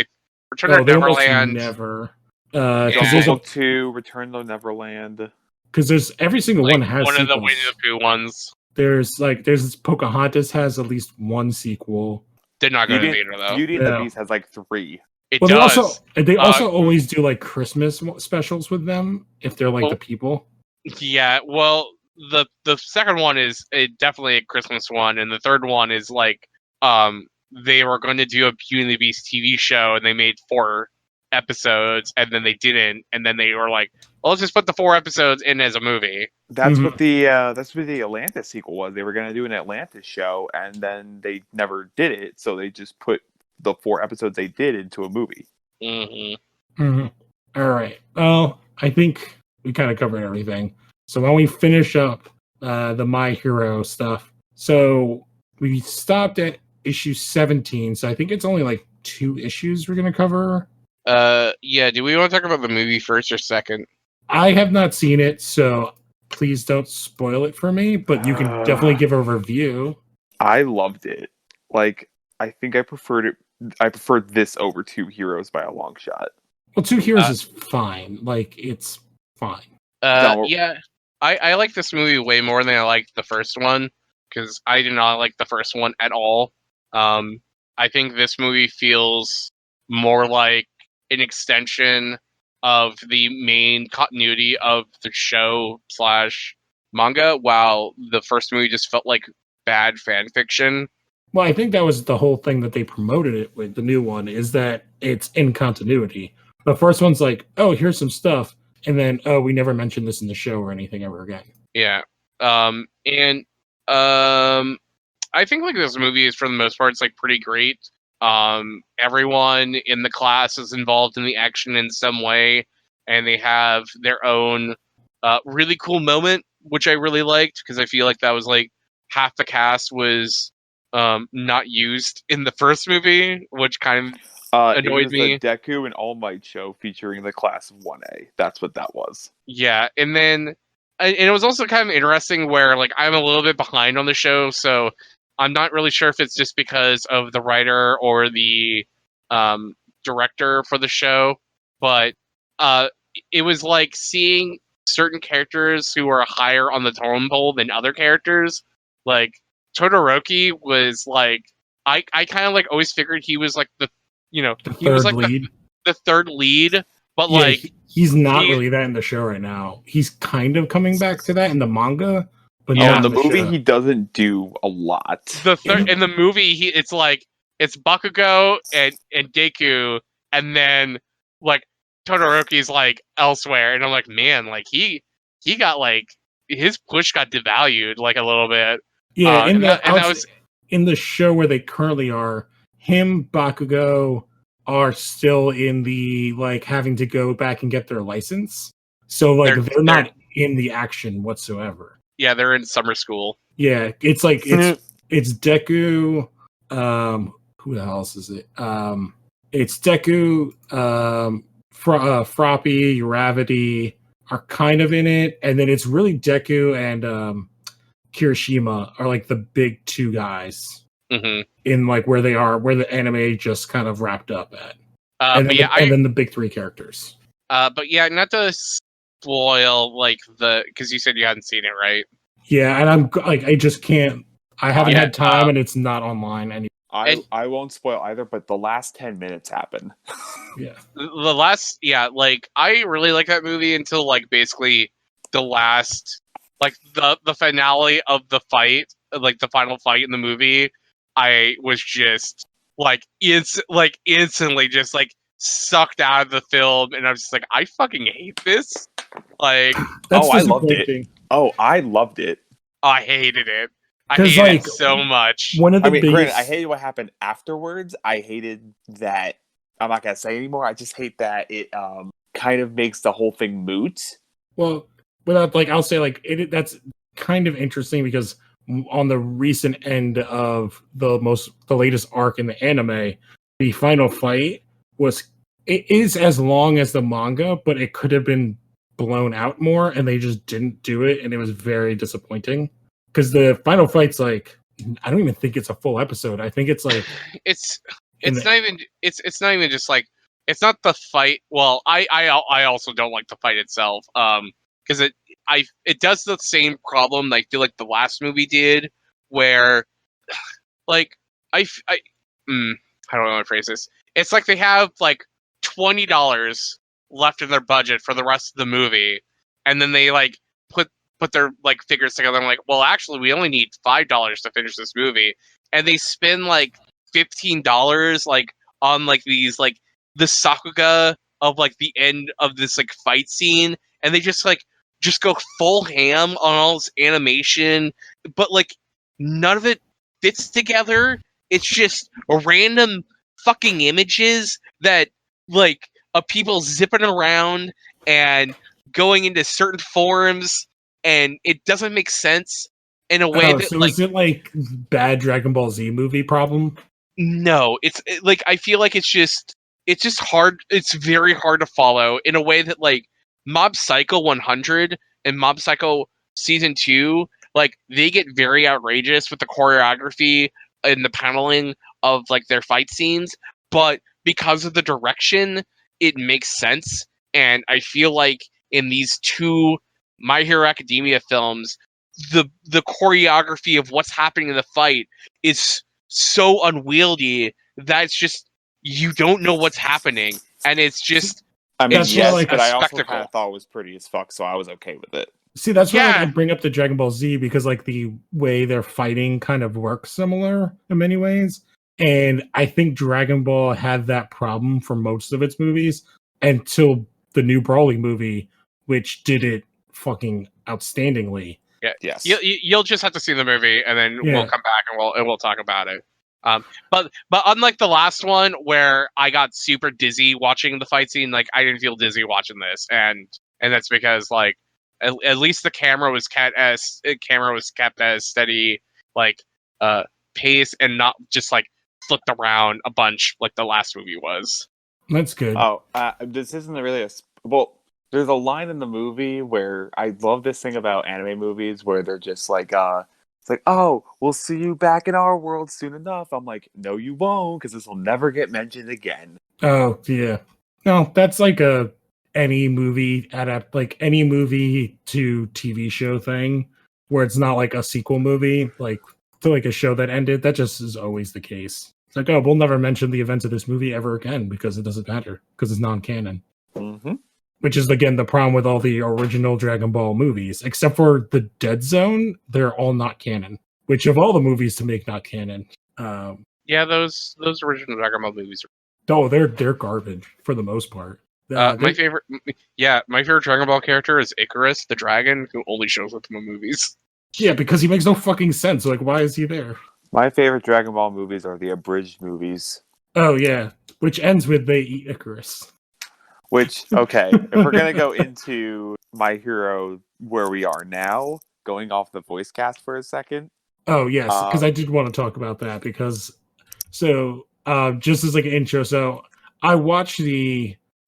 Return to Neverland, never. Jungle Book 2, Return to Neverland. Because there's every single one has one sequels. of the Winnie the Pooh ones. There's Pocahontas has at least 1 sequel. Did not go to the theater though. Beauty and the Beast has like 3. It does. They also always do like Christmas specials with them if they're like the people. Yeah, well, the second one is definitely a Christmas one, and the third one is like they were going to do a Beauty and the Beast TV show, and they made 4 episodes, and then they didn't, and then they were like, well, let's just put the 4 episodes in as a movie. That's what the Atlantis sequel was. They were going to do an Atlantis show, and then they never did it. So they just put the 4 episodes they did into a movie. All right. Well, I think we kind of covered everything. So why don't we finish up the My Hero stuff? So we stopped at issue 17. So I think it's only like 2 issues we're going to cover. Yeah. Do we want to talk about the movie first or second? I have not seen it, so please don't spoil it for me, but you can definitely give a review. I loved it. Like, I think I preferred this over 2 Heroes by a long shot. Well, 2 Heroes is fine. Like, it's fine. Yeah. I like this movie way more than I liked the first one, because I did not like the first one at all. I think this movie feels more like an extension of the main continuity of the show / manga, while the first movie just felt like bad fan fiction. Well, I think that was the whole thing that they promoted it with, the new one, is that it's in continuity. The first one's like, oh, here's some stuff, and then, oh, we never mentioned this in the show or anything ever again. Yeah. I think like this movie is, for the most part, it's like pretty great. Everyone in the class is involved in the action in some way, and they have their own really cool moment, which I really liked, because I feel like that was like half the cast was not used in the first movie, which kind of annoyed me. The Deku and All Might show featuring the class of 1A. That's what that was. Yeah, and it was also kind of interesting where like I'm a little bit behind on the show, so I'm not really sure if it's just because of the writer or the director for the show, but it was like seeing certain characters who are higher on the totem pole than other characters. Like Todoroki was like, I kind of like always figured he was like the third lead, but yeah, like he's not really that in the show right now. He's kind of coming back to that in the manga. But in the movie, he doesn't do a lot. In the movie, it's Bakugo and Deku, and then like Todoroki's like elsewhere, and I'm like, man, like he got like his push got devalued like a little bit. Yeah, in the show where they currently are, him, Bakugo are still in the like having to go back and get their license, so like they're not in the action whatsoever. Yeah, they're in summer school. Yeah, it's like it's Deku. Who the hell else is it? It's Deku. Froppy, Uravity are kind of in it, and then it's really Deku and Kirishima are like the big 2 guys in like where they are, where the anime just kind of wrapped up at. And then the big 3 characters. But yeah, not to spoil like because you said you hadn't seen it, right? Yeah, and I'm like, I just can't. I haven't had time, and it's not online anymore. I won't spoil either, but the last 10 minutes happen. Yeah, like I really like that movie until like basically the last, like the finale of the fight, like the final fight in the movie. I was just like instantly just like sucked out of the film, and I was just like, I fucking hate this. Like, I loved it. I loved it. I hated it. I hated it so much. Granted, I hated what happened afterwards. I hated that. I'm not gonna say anymore. I just hate that it kind of makes the whole thing moot. Well, without like, I'll say like that's kind of interesting because on the recent end of the latest arc in the anime, the final fight is as long as the manga, but it could have been blown out more, and they just didn't do it, and it was very disappointing because the final fight's like, I don't even think it's a full episode. I think it's like it's not even just like, it's not the fight. Well, I also don't like the fight itself, because it does the same problem I feel like the last movie did, where like how do I want to phrase this? It's like they have like $20 left in their budget for the rest of the movie, and then they like put put their like figures together. I'm like, well, actually, we only need $5 to finish this movie, and they spend like $15 like on like these like the sakuga of like the end of this like fight scene, and they just go full ham on all this animation, but like none of it fits together. It's just random fucking images that like of people zipping around and going into certain forms, and it doesn't make sense in a way that so like is it like bad Dragon Ball Z movie problem? no, like I feel like it's just hard. It's very hard to follow in a way that like Mob Psycho 100 and Mob Psycho Season 2, like they get very outrageous with the choreography and the paneling of like their fight scenes, but because of the direction, it makes sense. And I feel like in these two My Hero Academia films, the choreography of what's happening in the fight is so unwieldy that it's just you don't know what's happening, and it's just I mean, That's yes, like but a I also spectacle. kind of thought it was pretty as fuck, so I was okay with it. See, that's why like, Yeah. I bring up the Dragon Ball Z, because like the way they're fighting kind of works similar in many ways. And I think Dragon Ball had that problem for most of its movies until the new Broly movie, which did it fucking outstandingly. Yeah, Yes. you'll just have to see the movie, and then Yeah. we'll come back and we'll talk about it. But unlike the last one where I got super dizzy watching the fight scene, like I didn't feel dizzy watching this, and that's because like at least the camera was kept as steady like pace and not just like flipped around a bunch like the last movie was. That's good. Oh, this isn't really well. There's a line in the movie where I love this thing about anime movies where they're just like, it's like, oh, we'll see you back in our world soon enough. I'm like, no, you won't, because this will never get mentioned again. Oh yeah, no, that's like any movie like any movie to TV show thing where it's not like a sequel movie, like to like a show that ended. That just is always the case. It's like, oh, we'll never mention the events of this movie ever again because it doesn't matter because it's non-canon. Mm-hmm. Which is again the problem with all the original Dragon Ball movies, except for the Dead Zone. They're all not canon. Which of all the movies to make not canon? Yeah, those original Dragon Ball movies Oh, they're garbage for the most part. my favorite Dragon Ball character is Icarus, the dragon, who only shows up in the movies. Yeah, because he makes no fucking sense. Like, why is he there? My favorite Dragon Ball movies are the abridged movies. Oh yeah, which ends with they eat Icarus. Which, okay, if we're gonna go into My Hero where we are now, going off the voice cast for a second. Oh yes, because I did want to talk about that because just as like an intro, so I watched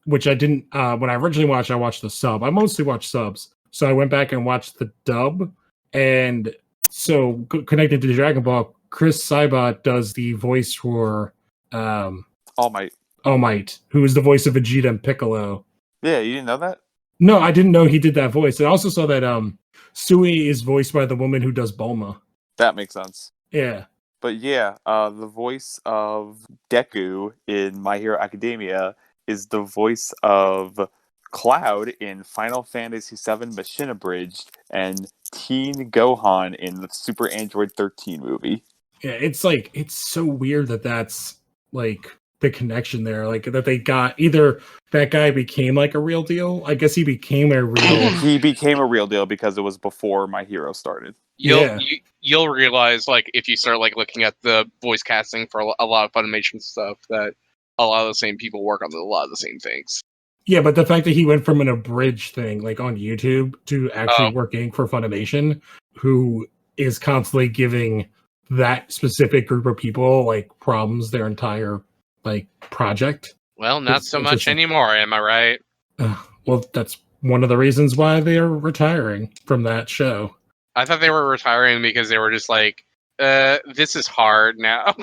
which I didn't when I originally watched, I watched the sub. I mostly watched subs, so I went back and watched the dub, and so connected to Dragon Ball, Chris Sabat does the voice for All Might, who is the voice of Vegeta and Piccolo. Yeah, you didn't know that? No, I didn't know he did that voice. I also saw that Sui is voiced by the woman who does Bulma. That makes sense. Yeah. But yeah, the voice of Deku in My Hero Academia is the voice of Cloud in Final Fantasy VII Machine Abridged and Teen Gohan in the Super Android 13 movie. Yeah, it's like, it's so weird that that's like the connection there, like that they got either that guy became like a real deal. I guess he became a real. He became a real deal because it was before My Hero started. You'll realize like if you start like looking at the voice casting for a lot of Funimation stuff that a lot of the same people work on a lot of the same things. Yeah, but the fact that he went from an abridged thing like on YouTube to actually working for Funimation, who is constantly giving that specific group of people like problems their entire like project. Well, not so much anymore, am I right? Well, that's one of the reasons why they're retiring from that show. I thought they were retiring because they were just like, this is hard now.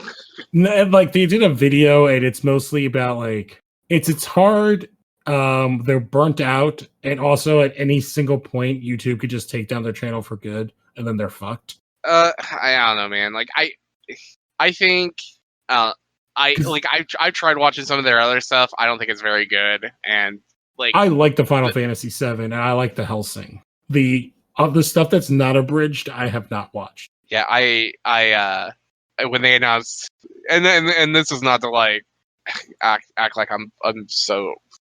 No, like they did a video and it's mostly about like it's hard. They're burnt out, and also at any single point YouTube could just take down their channel for good and then they're fucked. I don't know, man. Like I think I've tried watching some of their other stuff. I don't think it's very good, and like I like the Final Fantasy VII and I like the Hellsing. The of the stuff that's not abridged, I have not watched. Yeah, I when they announced, and this is not to like act like I'm so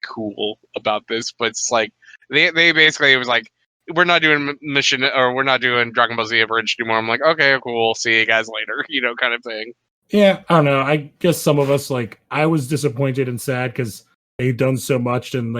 cool about this, but it's like they basically, it was like, we're not doing mission, or we're not doing Dragon Ball Z Abridged anymore. I'm like, okay, cool, see you guys later, kind of thing. Yeah, I don't know. I guess some of us, like, I was disappointed and sad because they've done so much, and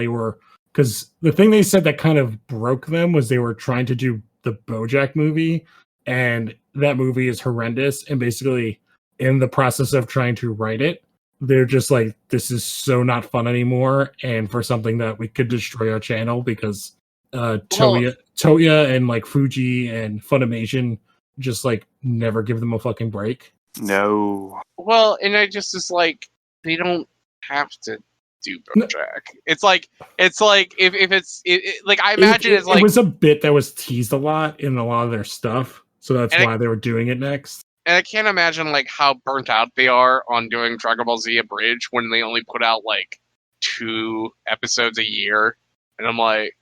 because the thing they said that kind of broke them was they were trying to do the BoJack movie, and that movie is horrendous, and basically in the process of trying to write it, they're just like, this is so not fun anymore, and for something that we could destroy our channel because Toya and like Fuji and Funimation just like never give them a fucking break. No. Well, and I just is like, they don't have to do BoJack. It's like if it's like, I imagine it's like, it was a bit that was teased a lot in a lot of their stuff, so that's why they were doing it next. And I can't imagine like how burnt out they are on doing Dragon Ball Z Abridged when they only put out like 2 episodes a year. And I'm like,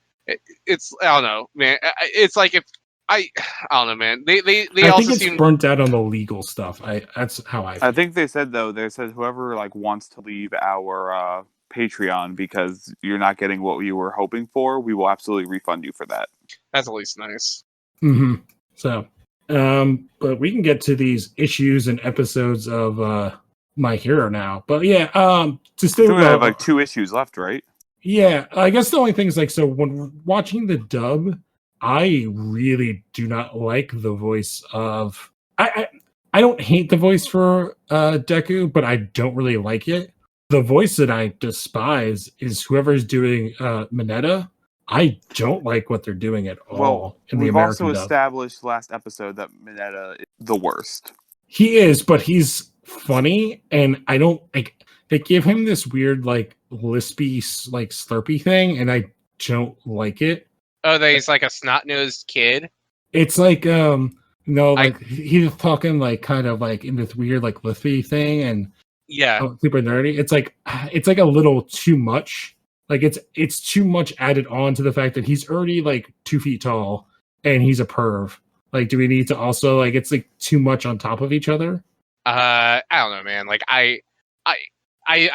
it's, I don't know, man. It's like, if I don't know, man. They I also think it's burnt out on the legal stuff. That's how I feel. I think they said whoever like wants to leave our Patreon because you're not getting what you were hoping for, we will absolutely refund you for that. That's at least nice. Mm-hmm. So, but we can get to these issues and episodes of My Hero now. But yeah, to stay. We have like 2 issues left, right? Yeah, I guess the only thing is like, so when watching the dub, I really do not like the voice of. I don't hate the voice for Deku, but I don't really like it. The voice that I despise is whoever's doing Mineta. I don't like what they're doing at all in the American We've also dub. established last episode that Mineta is the worst. He is, but he's funny, and I don't like. They give him this weird, like, lispy, like, slurpy thing, and I don't like it. Oh, that he's like a snot-nosed kid? It's like, he's talking, like, kind of, like, in this weird, like, lispy thing, and yeah, super nerdy. It's like a little too much. Like, it's too much added on to the fact that he's already, like, 2 feet tall, and he's a perv. Like, do we need to also, like, it's, like, too much on top of each other? I don't know, man. Like, I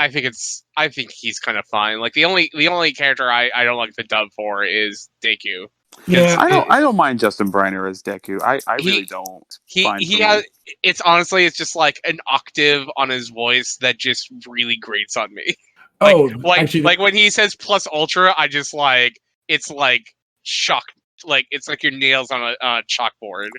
think he's kind of fine. Like, the only character I don't like the dub for is Deku. Yeah, I don't mind Justin Briner as Deku. I really don't. It's honestly, it's just like an octave on his voice that just really grates on me. Like when he says plus ultra, I just like, it's like shock, like it's like your nails on a chalkboard.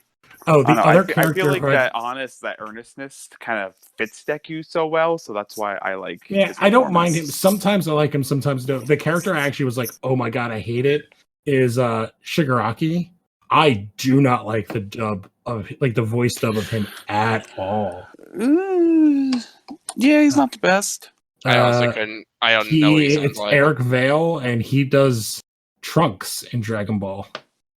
Oh, the other character. I feel like that earnestness kind of fits Deku so well, so that's why I like. Yeah, I don't mind him. Sometimes I like him, sometimes don't. The character I actually was like, oh my god, I hate it, is Shigaraki. I do not like the dub of, like, the voice dub of him at all. Yeah, he's not the best. I also couldn't. I don't know what he sounds it's like. Eric Vale, and he does Trunks in Dragon Ball.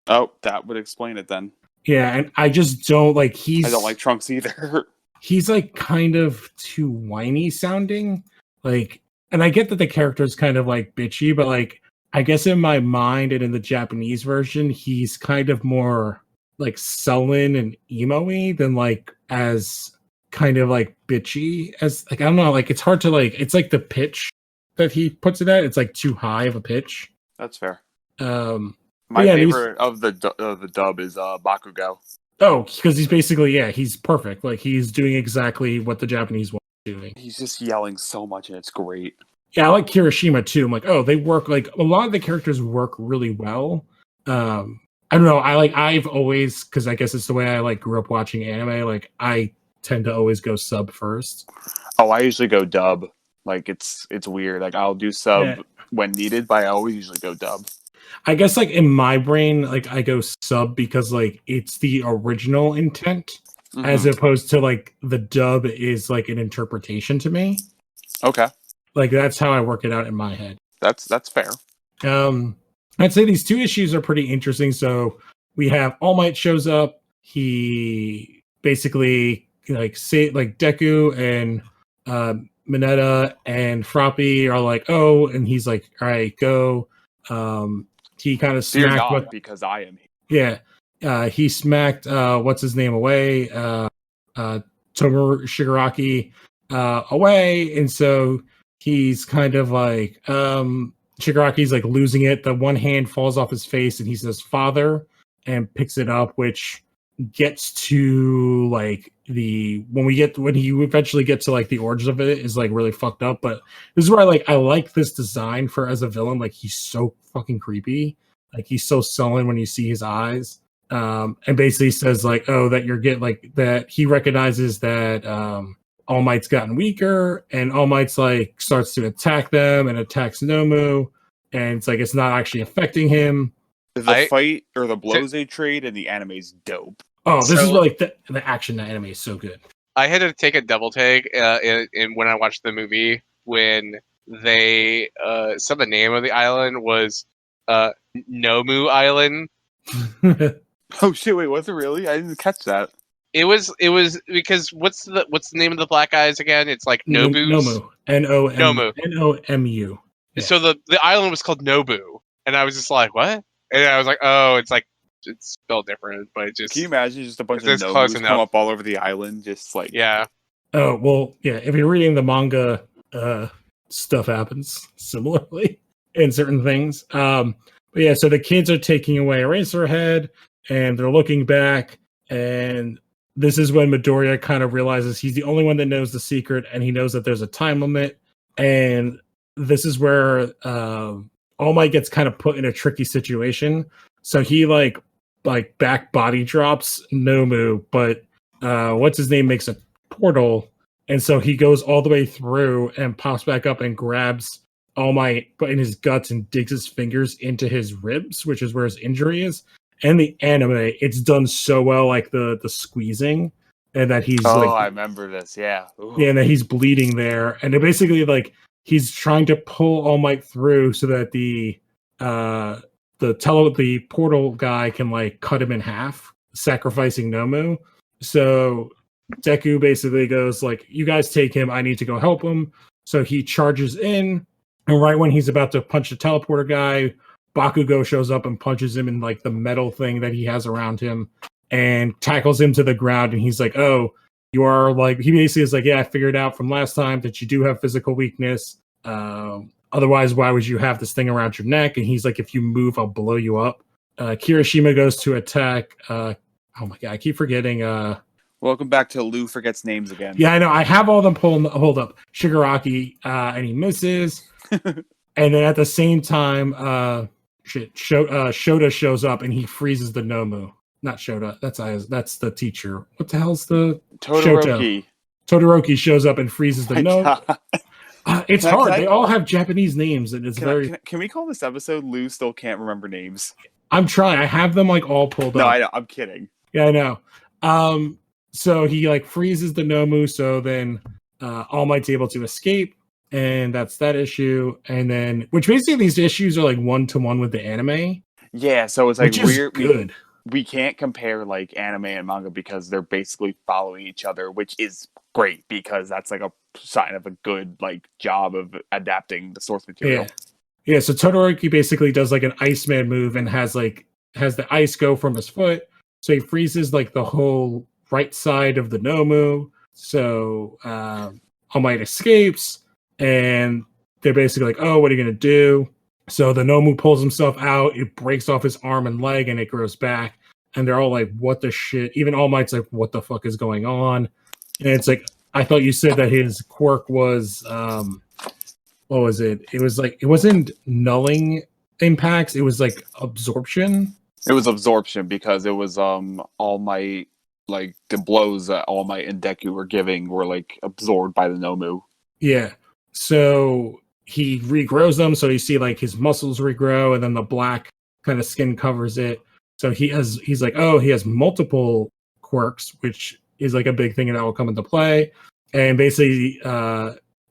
Oh, that would explain it then. Yeah, and I just don't like. I don't like Trunks either. He's like kind of too whiny sounding. Like, and I get that the character is kind of like bitchy, but like, I guess in my mind and in the Japanese version, he's kind of more like sullen and emo-y than like as kind of like bitchy as, like, I don't know, like, it's hard to, like, it's like the pitch that he puts it at, it's like too high of a pitch. That's fair. My favorite of the dub is Bakugo. Oh, because he's basically, he's perfect. Like, he's doing exactly what the Japanese one is doing. He's just yelling so much, and it's great. Yeah, I like Kirishima too. I'm like, oh, they work, like, a lot of the characters work really well. I don't know. I've always, because I guess it's the way I like grew up watching anime. Like, I tend to always go sub first. Oh, I usually go dub. Like, it's weird. Like, I'll do sub when needed, but I always usually go dub. I guess, like, in my brain, like, I go sub because, like, it's the original intent, as opposed to, like, the dub is, like, an interpretation to me. Okay. Like, that's how I work it out in my head. That's fair. I'd say these 2 issues are pretty interesting. So we have All Might shows up. He basically, like, say, like, Deku and Mineta and Froppy are like, oh, and he's like, all right, go. He kind of smacked because I am here. Yeah. He smacked what's his name away, Tomoru Shigaraki away, and so he's kind of like Shigaraki's like losing it. The one hand falls off his face, and he says "father" and picks it up, which gets to like when you eventually get to like the origins of it is like really fucked up. But this is where I like this design for as a villain. Like he's so fucking creepy. Like he's so sullen when you see his eyes. And basically says like, oh, that you're getting like that he recognizes that All Might's gotten weaker, and All Might's like starts to attack them and attacks Nomu, and it's like it's not actually affecting him. The fight or the blows they trade in the anime is dope. Oh, this is like the action in the anime is so good. I had to take a double take in when I watched the movie when they said the name of the island was Nomu Island. Oh shit! Wait, was it really? I didn't catch that. It was because what's the name of the black guys again? It's like Nobu's. Nomu. Nomu. Nomu. Yeah. So the island was called Nobu, and I was just like, what? And I was like, oh, it's spelled different, but it just. Can you imagine just a bunch of Nobus come up all over the island, just like yeah. Oh well, yeah. If you're reading the manga, stuff happens similarly in certain things. But yeah, so the kids are taking away Eraserhead, and they're looking back, and this is when Midoriya kind of realizes he's the only one that knows the secret, and he knows that there's a time limit, and this is where All Might gets kind of put in a tricky situation. So he like back body drops Nomu, but what's his name makes a portal, and so he goes all the way through and pops back up and grabs All Might in his guts and digs his fingers into his ribs, which is where his injury is. And the anime, it's done so well, like the squeezing, and that he's I remember this, yeah. Ooh. Yeah, and that he's bleeding there, and it basically like he's trying to pull All Might through so that the portal guy can like cut him in half, sacrificing Nomu. So Deku basically goes like, "You guys take him. I need to go help him." So he charges in, and right when he's about to punch the teleporter guy, Bakugo shows up and punches him in like the metal thing that he has around him and tackles him to the ground. And he's like, "Oh, you are like," he basically is like, "Yeah, I figured out from last time that you do have physical weakness. Otherwise, why would you have this thing around your neck?" And he's like, "If you move, I'll blow you up." Kirishima goes to attack. Oh my God, I keep forgetting. Welcome back to Lou Forgets Names again. Yeah, I know. I have all them hold up. Shigaraki, and he misses. And then at the same time, Shota shows up and he freezes the Nomu. Not Shota. That's the teacher. What the hell's the Todoroki? Shoto. Todoroki shows up and freezes the Nomu. It's hard. They all have Japanese names, and it's Can we call this episode "Lou Still Can't Remember Names"? I'm trying. I have them like all pulled up. No, I know. I'm kidding. Yeah, I know. So he like freezes the Nomu. So then All Might's able to escape. And that's that issue. And then, which basically these issues are like 1-to-1 with the anime. Yeah, so it's like weird. Good. We can't compare like anime and manga because they're basically following each other, which is great because that's like a sign of a good like job of adapting the source material. Yeah. So Todoroki basically does like an Iceman move and has the ice go from his foot. So he freezes like the whole right side of the Nomu. So All Might escapes. And they're basically like, "Oh, what are you going to do?" So the Nomu pulls himself out. It breaks off his arm and leg, and it grows back. And they're all like, "What the shit?" Even All Might's like, "What the fuck is going on?" And it's like, I thought you said that his quirk was, what was it? It was like, it wasn't nulling impacts. It was like absorption. It was absorption because it was All Might, like the blows that All Might and Deku were giving were like absorbed by the Nomu. Yeah. So he regrows them, so you see like his muscles regrow, and then the black kind of skin covers it. So he's like, oh, he has multiple quirks, which is like a big thing that will come into play. And basically,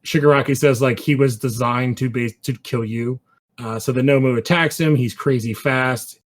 Shigaraki says like he was designed to kill you. So the Nomu attacks him. He's crazy fast.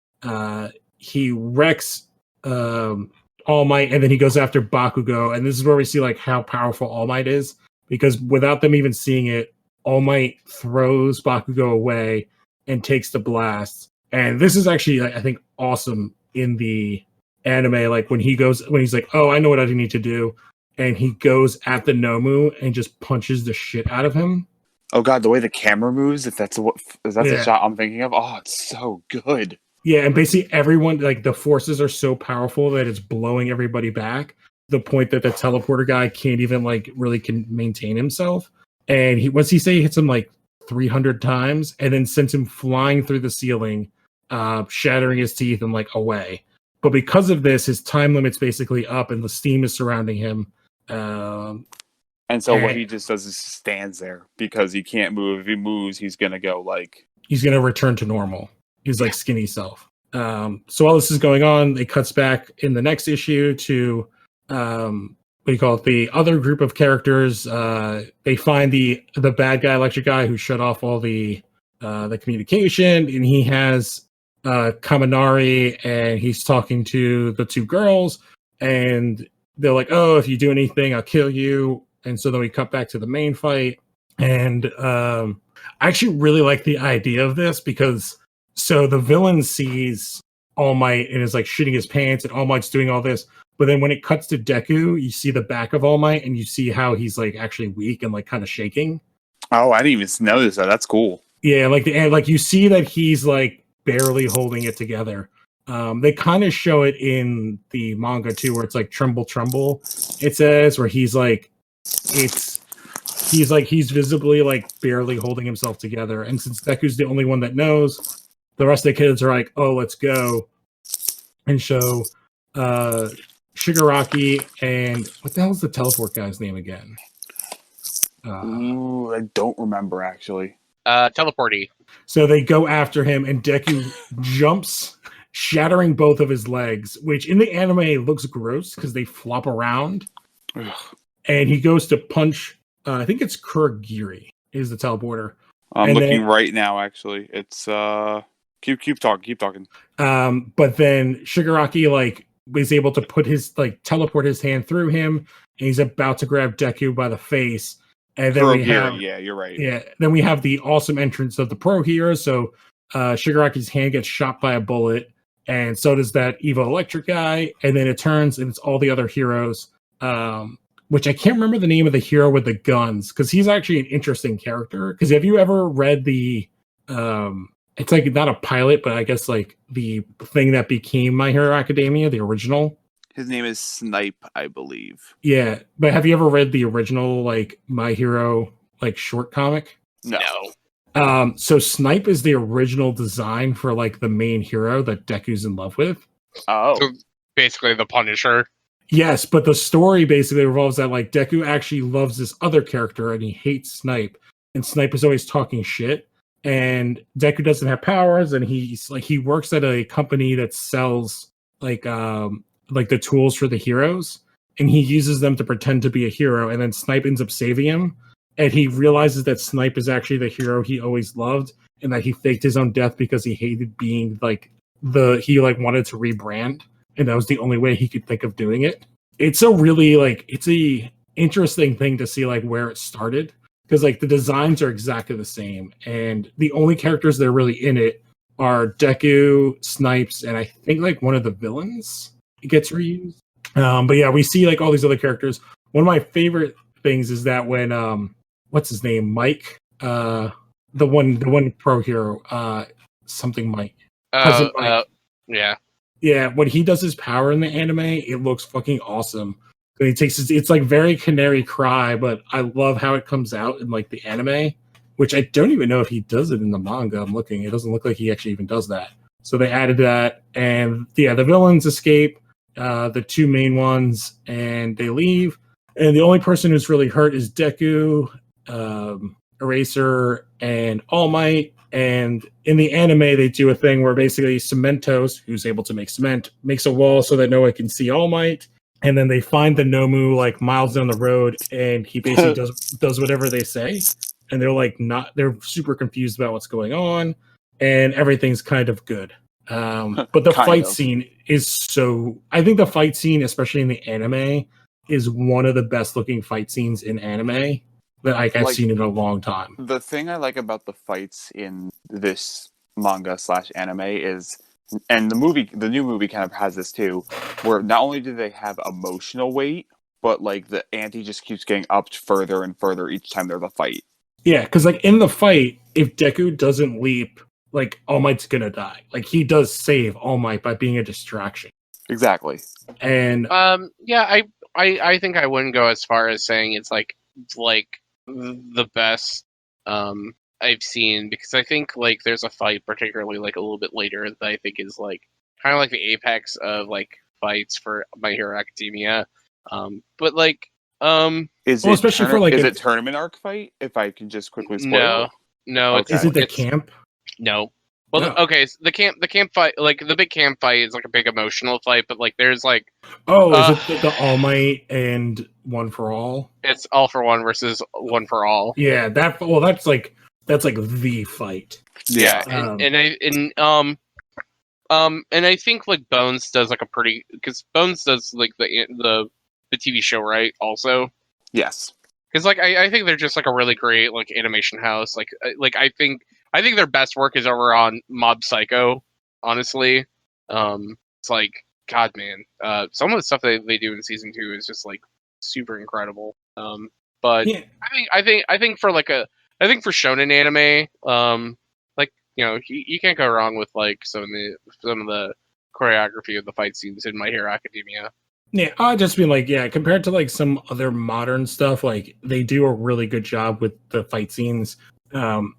He wrecks All Might, and then he goes after Bakugo. And this is where we see like how powerful All Might is. Because without them even seeing it, All Might throws Bakugo away and takes the blast. And this is actually, I think, awesome in the anime, like when he's like, oh, I know what I need to do, and he goes at the Nomu and just punches the shit out of him. Oh god, the way the camera moves, if that's the Yeah. shot I'm thinking of, oh, it's so good. Yeah, and basically everyone, like the forces are so powerful that it's blowing everybody back. The point that the teleporter guy can't even like really can maintain himself. And he hits him like 300 times and then sends him flying through the ceiling, shattering his teeth and like away. But because of this, his time limit's basically up and the steam is surrounding him. And so what he just does is stands there because he can't move. If he moves, he's gonna go like he's gonna return to normal. His like skinny self. So while this is going on, it cuts back in the next issue to what do you call it? The other group of characters. They find the bad guy, electric guy, who shut off all the communication, and he has Kaminari, and he's talking to the two girls, and they're like, "Oh, if you do anything, I'll kill you." And so then we cut back to the main fight, and I actually really like the idea of this because so the villain sees All Might and is like shitting his pants, and All Might's doing all this. But then when it cuts to Deku, you see the back of All Might, and you see how he's like actually weak and like kind of shaking. Oh, I didn't even notice that. That's cool. Yeah, like you see that he's like barely holding it together. They kind of show it in the manga too, where it's like tremble, tremble. It says where he's visibly like barely holding himself together. And since Deku's the only one that knows, the rest of the kids are like, "Oh, let's go," and show Shigaraki and what the hell is the teleport guy's name again? Ooh, I don't remember actually. Teleporty. So they go after him, and Deku jumps, shattering both of his legs, which in the anime looks gross because they flop around. Ugh. And he goes to punch. I think it's Kurogiri is the teleporter. I'm looking right now. Actually, it's keep talking. But then Shigaraki like was able to put his like teleport his hand through him, and he's about to grab Deku by the face. And then yeah, you're right. Yeah, then we have the awesome entrance of the pro heroes. So Shigaraki's hand gets shot by a bullet, and so does that evil electric guy. And then it turns, and it's all the other heroes. Which I can't remember the name of the hero with the guns, because he's actually an interesting character. Because have you ever read the it's like not a pilot, but I guess like the thing that became My Hero Academia, the original? His name is Snipe, I believe. Yeah, but have you ever read the original like My Hero like short comic? No. So Snipe is the original design for like the main hero that Deku's in love with. Oh. So basically the Punisher. Yes, but the story basically revolves that like Deku actually loves this other character and he hates Snipe, and Snipe is always talking shit. And Deku doesn't have powers, and he's like he works at a company that sells like the tools for the heroes, and he uses them to pretend to be a hero. And then Snipe ends up saving him, and he realizes that Snipe is actually the hero he always loved, and that he faked his own death because he hated being like he wanted to rebrand. And that was the only way he could think of doing it. It's a really it's a interesting thing to see like where it started, because like the designs are exactly the same, and the only characters that are really in it are Deku, Snipes, and I think like one of the villains gets reused. But yeah, we see like all these other characters. One of my favorite things is that when what's his name, Mike, the one pro hero, something Mike, Mike. Yeah. Yeah, when he does his power in the anime, it looks fucking awesome. He takes it's like very Canary Cry, but I love how it comes out in like the anime, which I don't even know if he does it in the manga. I'm looking; it doesn't look like he actually even does that. So they added that, and yeah, the villains escape, the two main ones, and they leave. And the only person who's really hurt is Deku, Eraser, and All Might. And in the anime, they do a thing where basically Cementos, who's able to make cement, makes a wall so that no one can see All Might. And then they find the Nomu like miles down the road, and he basically does whatever they say. And they're super confused about what's going on, and everything's kind of good. But the fight scene is I think the fight scene, especially in the anime, is one of the best looking fight scenes in anime that I've seen in a long time. The thing I like about the fights in this manga /anime is and the new movie kind of has this too, where not only do they have emotional weight, but like the ante just keeps getting upped further and further each time there's a fight. Yeah, because like in the fight, if Deku doesn't leap, like All Might's gonna die. Like he does save All Might by being a distraction. Exactly. And yeah, I think I wouldn't go as far as saying it's like the best I've seen, because I think like there's a fight particularly like a little bit later that I think is like kind of like the apex of like fights for My Hero Academia. But like is well, it especially for like is it tournament arc fight? If I can just quickly spoil. No, Okay. Is it the camp? No. Well, No. okay, so the camp fight, like the big camp fight is like a big emotional fight, but like there's like Is it the All Might and One for All? it's All for One versus One for All. Yeah, that's like the fight. Yeah, Um, and I think like Bones does like a pretty, because Bones does like the TV show, right? Also, Yes. because like I think they're just like a really great like animation house. Like I think their best work is over on Mob Psycho. Honestly, it's like God, man. Some of the stuff they do in season 2 is just like super incredible. But yeah. I think for like I think for shonen anime, like you know you can't go wrong with like some of the choreography of the fight scenes in My Hero Academia. Yeah, I just mean like, yeah, compared to like some other modern stuff, like they do a really good job with the fight scenes.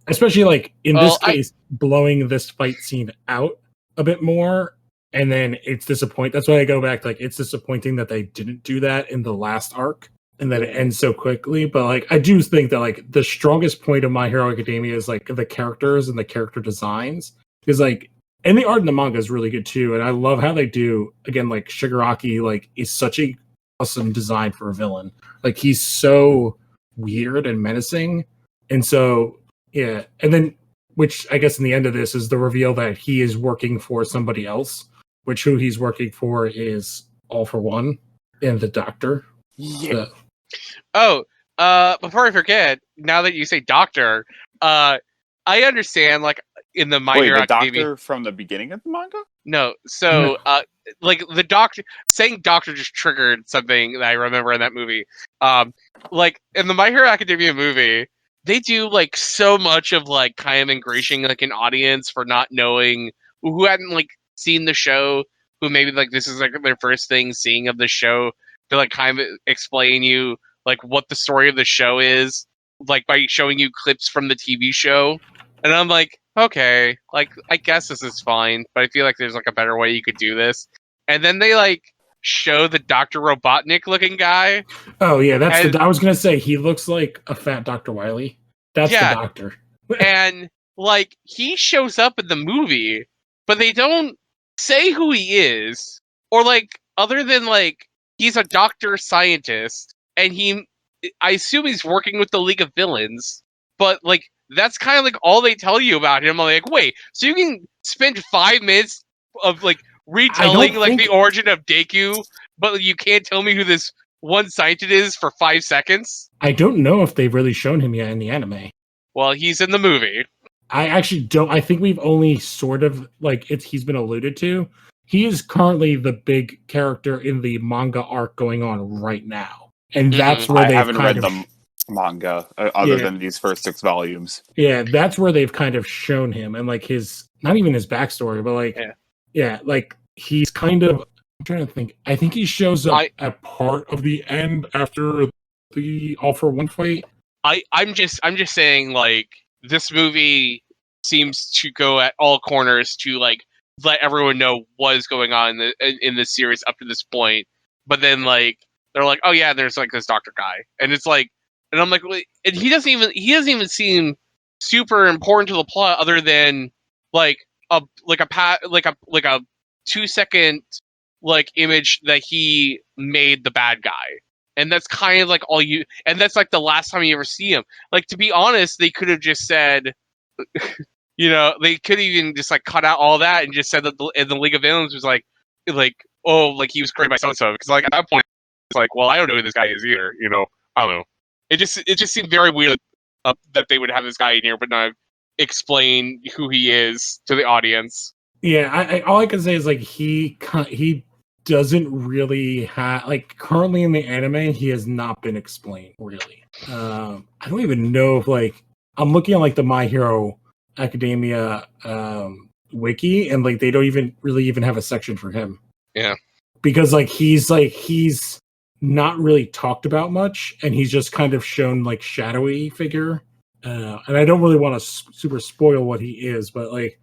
Especially like in this case, blowing this fight scene out a bit more, and then it's disappointing. That's why I go back to, like, it's disappointing that they didn't do that in the last arc and that it ends so quickly. But like I do think that like the strongest point of My Hero Academia is like the characters and the character designs. Because like, and the art in the manga is really good too, and I love how they do, again, like Shigaraki like is such a awesome design for a villain. Like he's so weird and menacing. And so yeah, and then which I guess in the end of this is the reveal that he is working for somebody else, which who he's working for is All for One and the Doctor. Yeah. Before I forget, now that you say Doctor, I understand like in the My Hero the Academia. Doctor from the beginning of the manga? No, so like the Doctor, saying Doctor just triggered something that I remember in that movie. Like in the My Hero Academia movie, they do like so much of like kind of ingratiating like an audience for not knowing, who hadn't like seen the show, who maybe like this is like their first thing seeing of the show, to like kind of explain you like what the story of the show is, like by showing you clips from the TV show. And I'm like, okay, like I guess this is fine, but I feel like there's like a better way you could do this. And then they like show the Dr. Robotnik looking guy. Oh yeah, that's I was gonna say he looks like a fat Dr. Wily. That's the Doctor. And like he shows up in the movie, but they don't say who he is, or like other than like he's a doctor scientist, and I assume he's working with the League of Villains, but like that's kind of like all they tell you about him. I'm like, wait, so you can spend 5 minutes of like retelling like the origin of Deku, but you can't tell me who this one scientist is for 5 seconds? I don't know if they've really shown him yet in the anime. Well, he's in the movie. I actually don't. I think we've only sort of like he's been alluded to. He is currently the big character in the manga arc going on right now, and that's where I haven't read the manga other than these first 6 volumes. Yeah, that's where they've kind of shown him, and like his, not even his backstory, but like like he's kind of, I'm trying to think. I think he shows up at part of the end after the All for One fight. I'm just saying, like, this movie seems to go at all corners to like let everyone know what is going on in this series up to this point. But then like they're like, oh yeah, there's like this doctor guy, and it's like, and I'm like, and he doesn't even seem super important to the plot, other than like a 2-second like image that he made the bad guy. And that's kind of like all you, and that's like the last time you ever see him. Like, to be honest, they could have just said, you know, they could even just like cut out all that and just said that the League of Villains was like, oh, like he was created by so-and-so. Because like at that point, it's like, well, I don't know who this guy is either. You know, I don't know. It just seemed very weird that they would have this guy in here, but not explain who he is to the audience. Yeah, all I can say is like he doesn't really have like currently in the anime he has not been explained really. I don't even know if like I'm looking at like the My Hero Academia wiki and like they don't even really even have a section for him. Yeah, because he's not really talked about much and he's just kind of shown like shadowy figure. And I don't really want to super spoil what he is, but like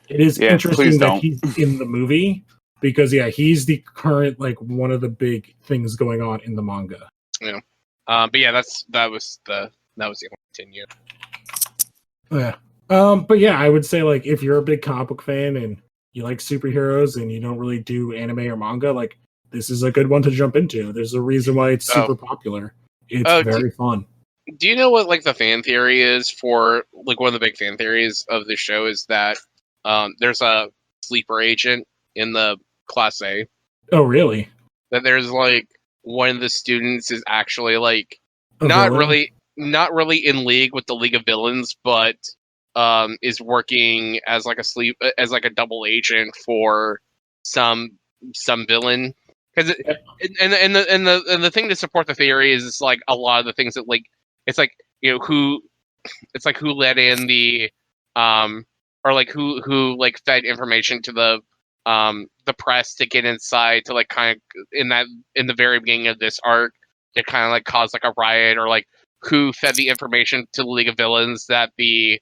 it is interesting that he's in the movie because he's the current like one of the big things going on in the manga. Yeah. But yeah, that was the only continue. Yeah. But yeah, I would say like if you're a big comic book fan and you like superheroes and you don't really do anime or manga, like this is a good one to jump into. There's a reason why it's super popular. It's very fun. Do you know what like the fan theory is for like one of the big fan theories of the show is that there's a sleeper agent in the class A. Oh, really? That there's like one of the students is actually like not really in league with the League of Villains, but is working as like a double agent for some villain. Because and the thing to support the theory is like a lot of the things that like it's like who let in the or like who like fed information to the press to get inside to like kind of in the very beginning of this arc to kind of like cause like a riot, or like who fed the information to the League of Villains that the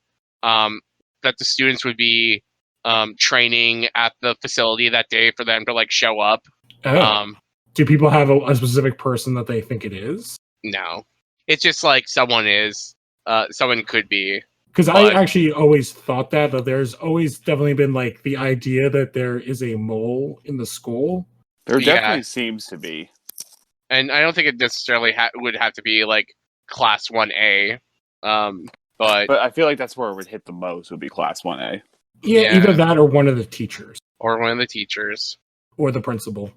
students would be training at the facility that day for them to like show up. Do people have a specific person that they think it is? No, it's just like someone could be. Because I actually always thought that there's always definitely been like the idea that there is a mole in the school. There definitely seems to be. And I don't think it necessarily would have to be like class 1A. But I feel like that's where it would hit the most would be class 1A. Yeah, either that or one of the teachers. Or one of the teachers. Or the principal.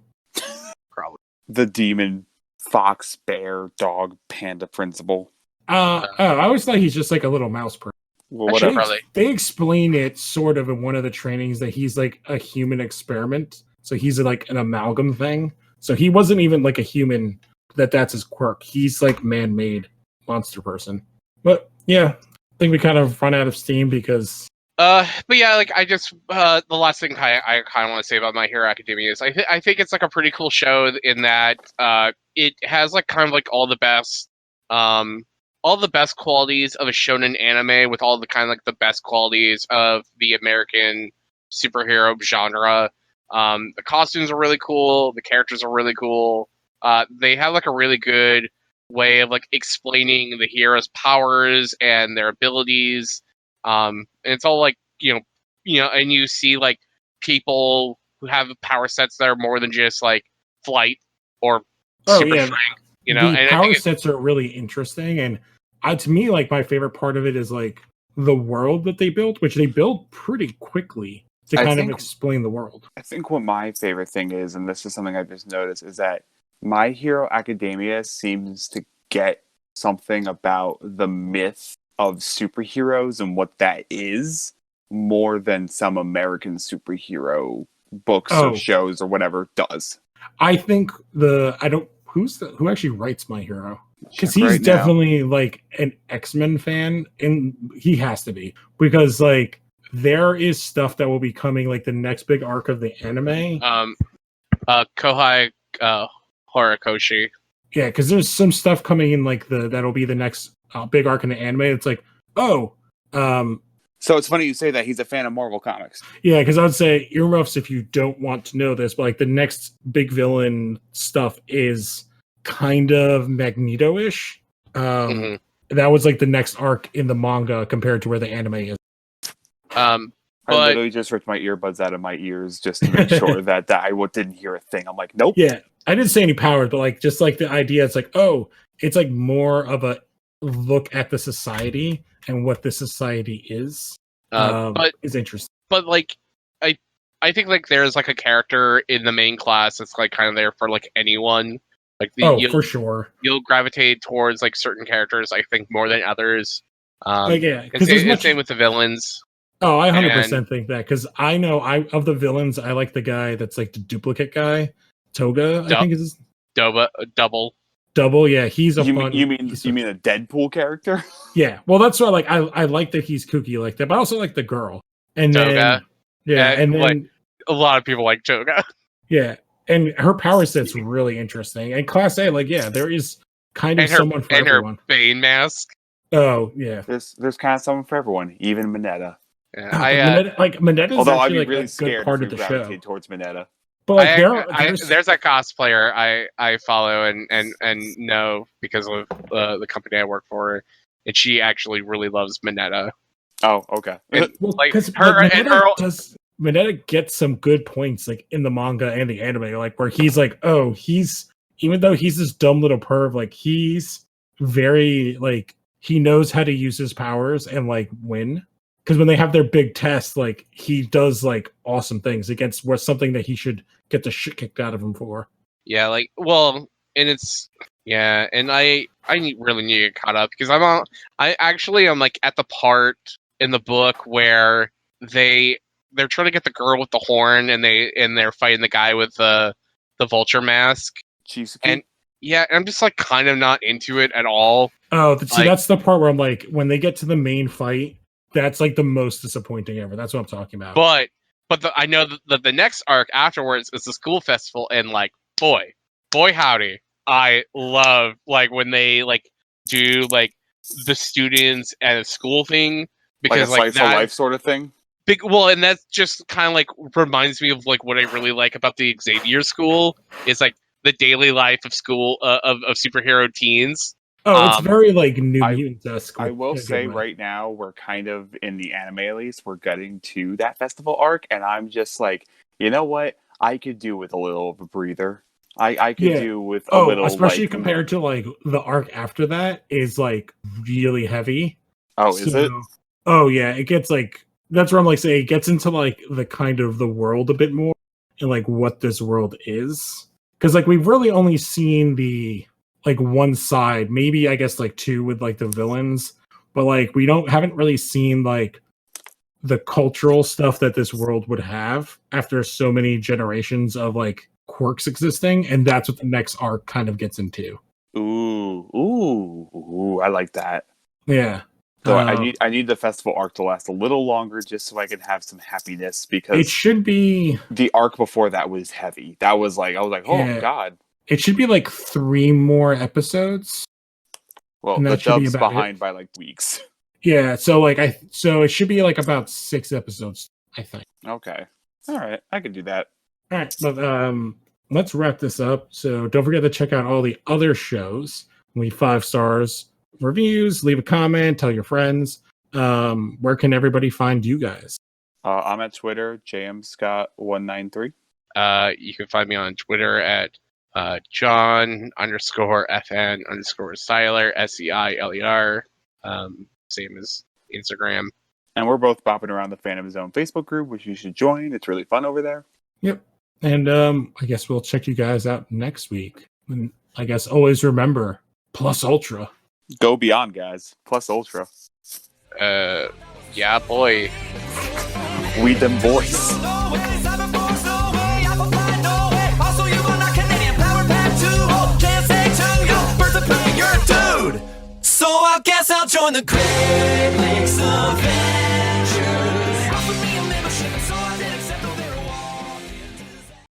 Probably. The demon, fox, bear, dog, panda principal. I always thought he's just like a little mouse person. Well, whatever. They explain it sort of in one of the trainings that he's like a human experiment. So he's like an amalgam thing. So he wasn't even like a human that's his quirk. He's like man-made monster person. But yeah, I think we kind of run out of steam because but yeah, like I just the last thing I kind of want to say about My Hero Academia is I think it's like a pretty cool show in that it has like kind of like all the best qualities of a shonen anime with all the kind of like the best qualities of the American superhero genre. The costumes are really cool. The characters are really cool. They have like a really good way of like explaining the hero's powers and their abilities. And it's all like, and you see like people who have power sets that are more than just like flight or super strength. The power sets are really interesting. And to me, like my favorite part of it is like the world that they built, which they built pretty quickly to kind of explain the world. I think what my favorite thing is, and this is something I've just noticed, is that My Hero Academia seems to get something about the myth of superheroes and what that is more than some American superhero books or shows or whatever does. I think who actually writes My Hero? Because he's definitely like an X-Men fan, and he has to be, because like there is stuff that will be coming like the next big arc of the anime. Kohai Horikoshi. Yeah, because there's some stuff coming in like that'll be the next big arc in the anime. It's like, so it's funny you say that. He's a fan of Marvel Comics. Yeah, because I would say earmuffs if you don't want to know this, but like the next big villain stuff is kind of Magneto-ish. That was like the next arc in the manga compared to where the anime is. I literally just ripped my earbuds out of my ears just to make sure that I didn't hear a thing. I'm like, nope. Yeah, I didn't say any powers, but like just like the idea, it's like, it's like more of a look at the society and what the society is. But is interesting. But like, I think like there's like a character in the main class that's like kind of there for like anyone. Like for sure, you'll gravitate towards like certain characters. I think more than others. Because it's the same with the villains. Oh, I 100% think that, because I know of the villains, I like the guy that's like the duplicate guy, Toga. I think is his Double. Yeah, he's a fun. You mean a Deadpool character? Yeah, well, that's what I like that he's kooky like that, but I also like the girl. And Toga. Then and then like, a lot of people like Toga. Yeah, and her power set's really interesting. And Class A, like, yeah, there is kind of someone for everyone. And her Bane mask. Oh yeah, there's kind of someone for everyone, even Mineta. Yeah, Minetta's although actually I'd be really a good part of the show. Towards Mineta. But like, there's a cosplayer I follow and know because of the company I work for, and she actually really loves Mineta. Oh, okay. Mineta gets some good points like in the manga and the anime, like where he's like, oh, even though he's this dumb little perv, like he's very like he knows how to use his powers and like win. Because when they have their big test, like he does like awesome things against something that he should get the shit kicked out of him for. Yeah, and I really need to get caught up because I'm like at the part in the book where they're trying to get the girl with the horn and they're fighting the guy with the vulture mask. Chisuke. And yeah, I'm just like kind of not into it at all. Oh, see, that's the part where I'm like, when they get to the main fight, that's like the most disappointing ever. That's what I'm talking about. But I know that the next arc afterwards is the school festival, and like boy howdy, I love like when they like do like the students at a school thing because like a slice of life sort of thing. And that's just kind of like reminds me of like what I really like about the Xavier School is like the daily life of school of superhero teens. Oh, it's very like New Mutants-esque. I will say right now we're kind of in the anime at least. We're getting to that festival arc, and I'm just like, you know what? I could do with a little of a breather. I could do with a little, especially compared to like the arc after that is like really heavy. Oh, is it? Oh yeah, it gets like that's where I'm like saying it gets into like the kind of the world a bit more and like what this world is, because like we've really only seen the like one side, maybe I guess like two with like the villains, but like we haven't really seen like the cultural stuff that this world would have after so many generations of like quirks existing, and that's what the next arc kind of gets into. Ooh, I like that. Yeah. So I need the festival arc to last a little longer just so I can have some happiness, because it should be the arc before that was heavy. That was like I was like, oh god. It should be like 3 more episodes. Well, the dub's behind by like weeks. Yeah, so it should be like about 6 episodes, I think. Okay. All right, I can do that. All right, but let's wrap this up. So don't forget to check out all the other shows. Leave 5 stars, reviews, leave a comment, tell your friends. Where can everybody find you guys? I'm at Twitter, jmscott193. You can find me on Twitter at John_FN_Seiler, SEILER. Same as Instagram. And we're both bopping around the Phantom Zone Facebook group, which you should join. It's really fun over there. Yep. And I guess we'll check you guys out next week. And I guess always remember, plus ultra. Go beyond, guys. Plus ultra. Yeah, boy. We them boys. So I guess I'll join the Great Lakes of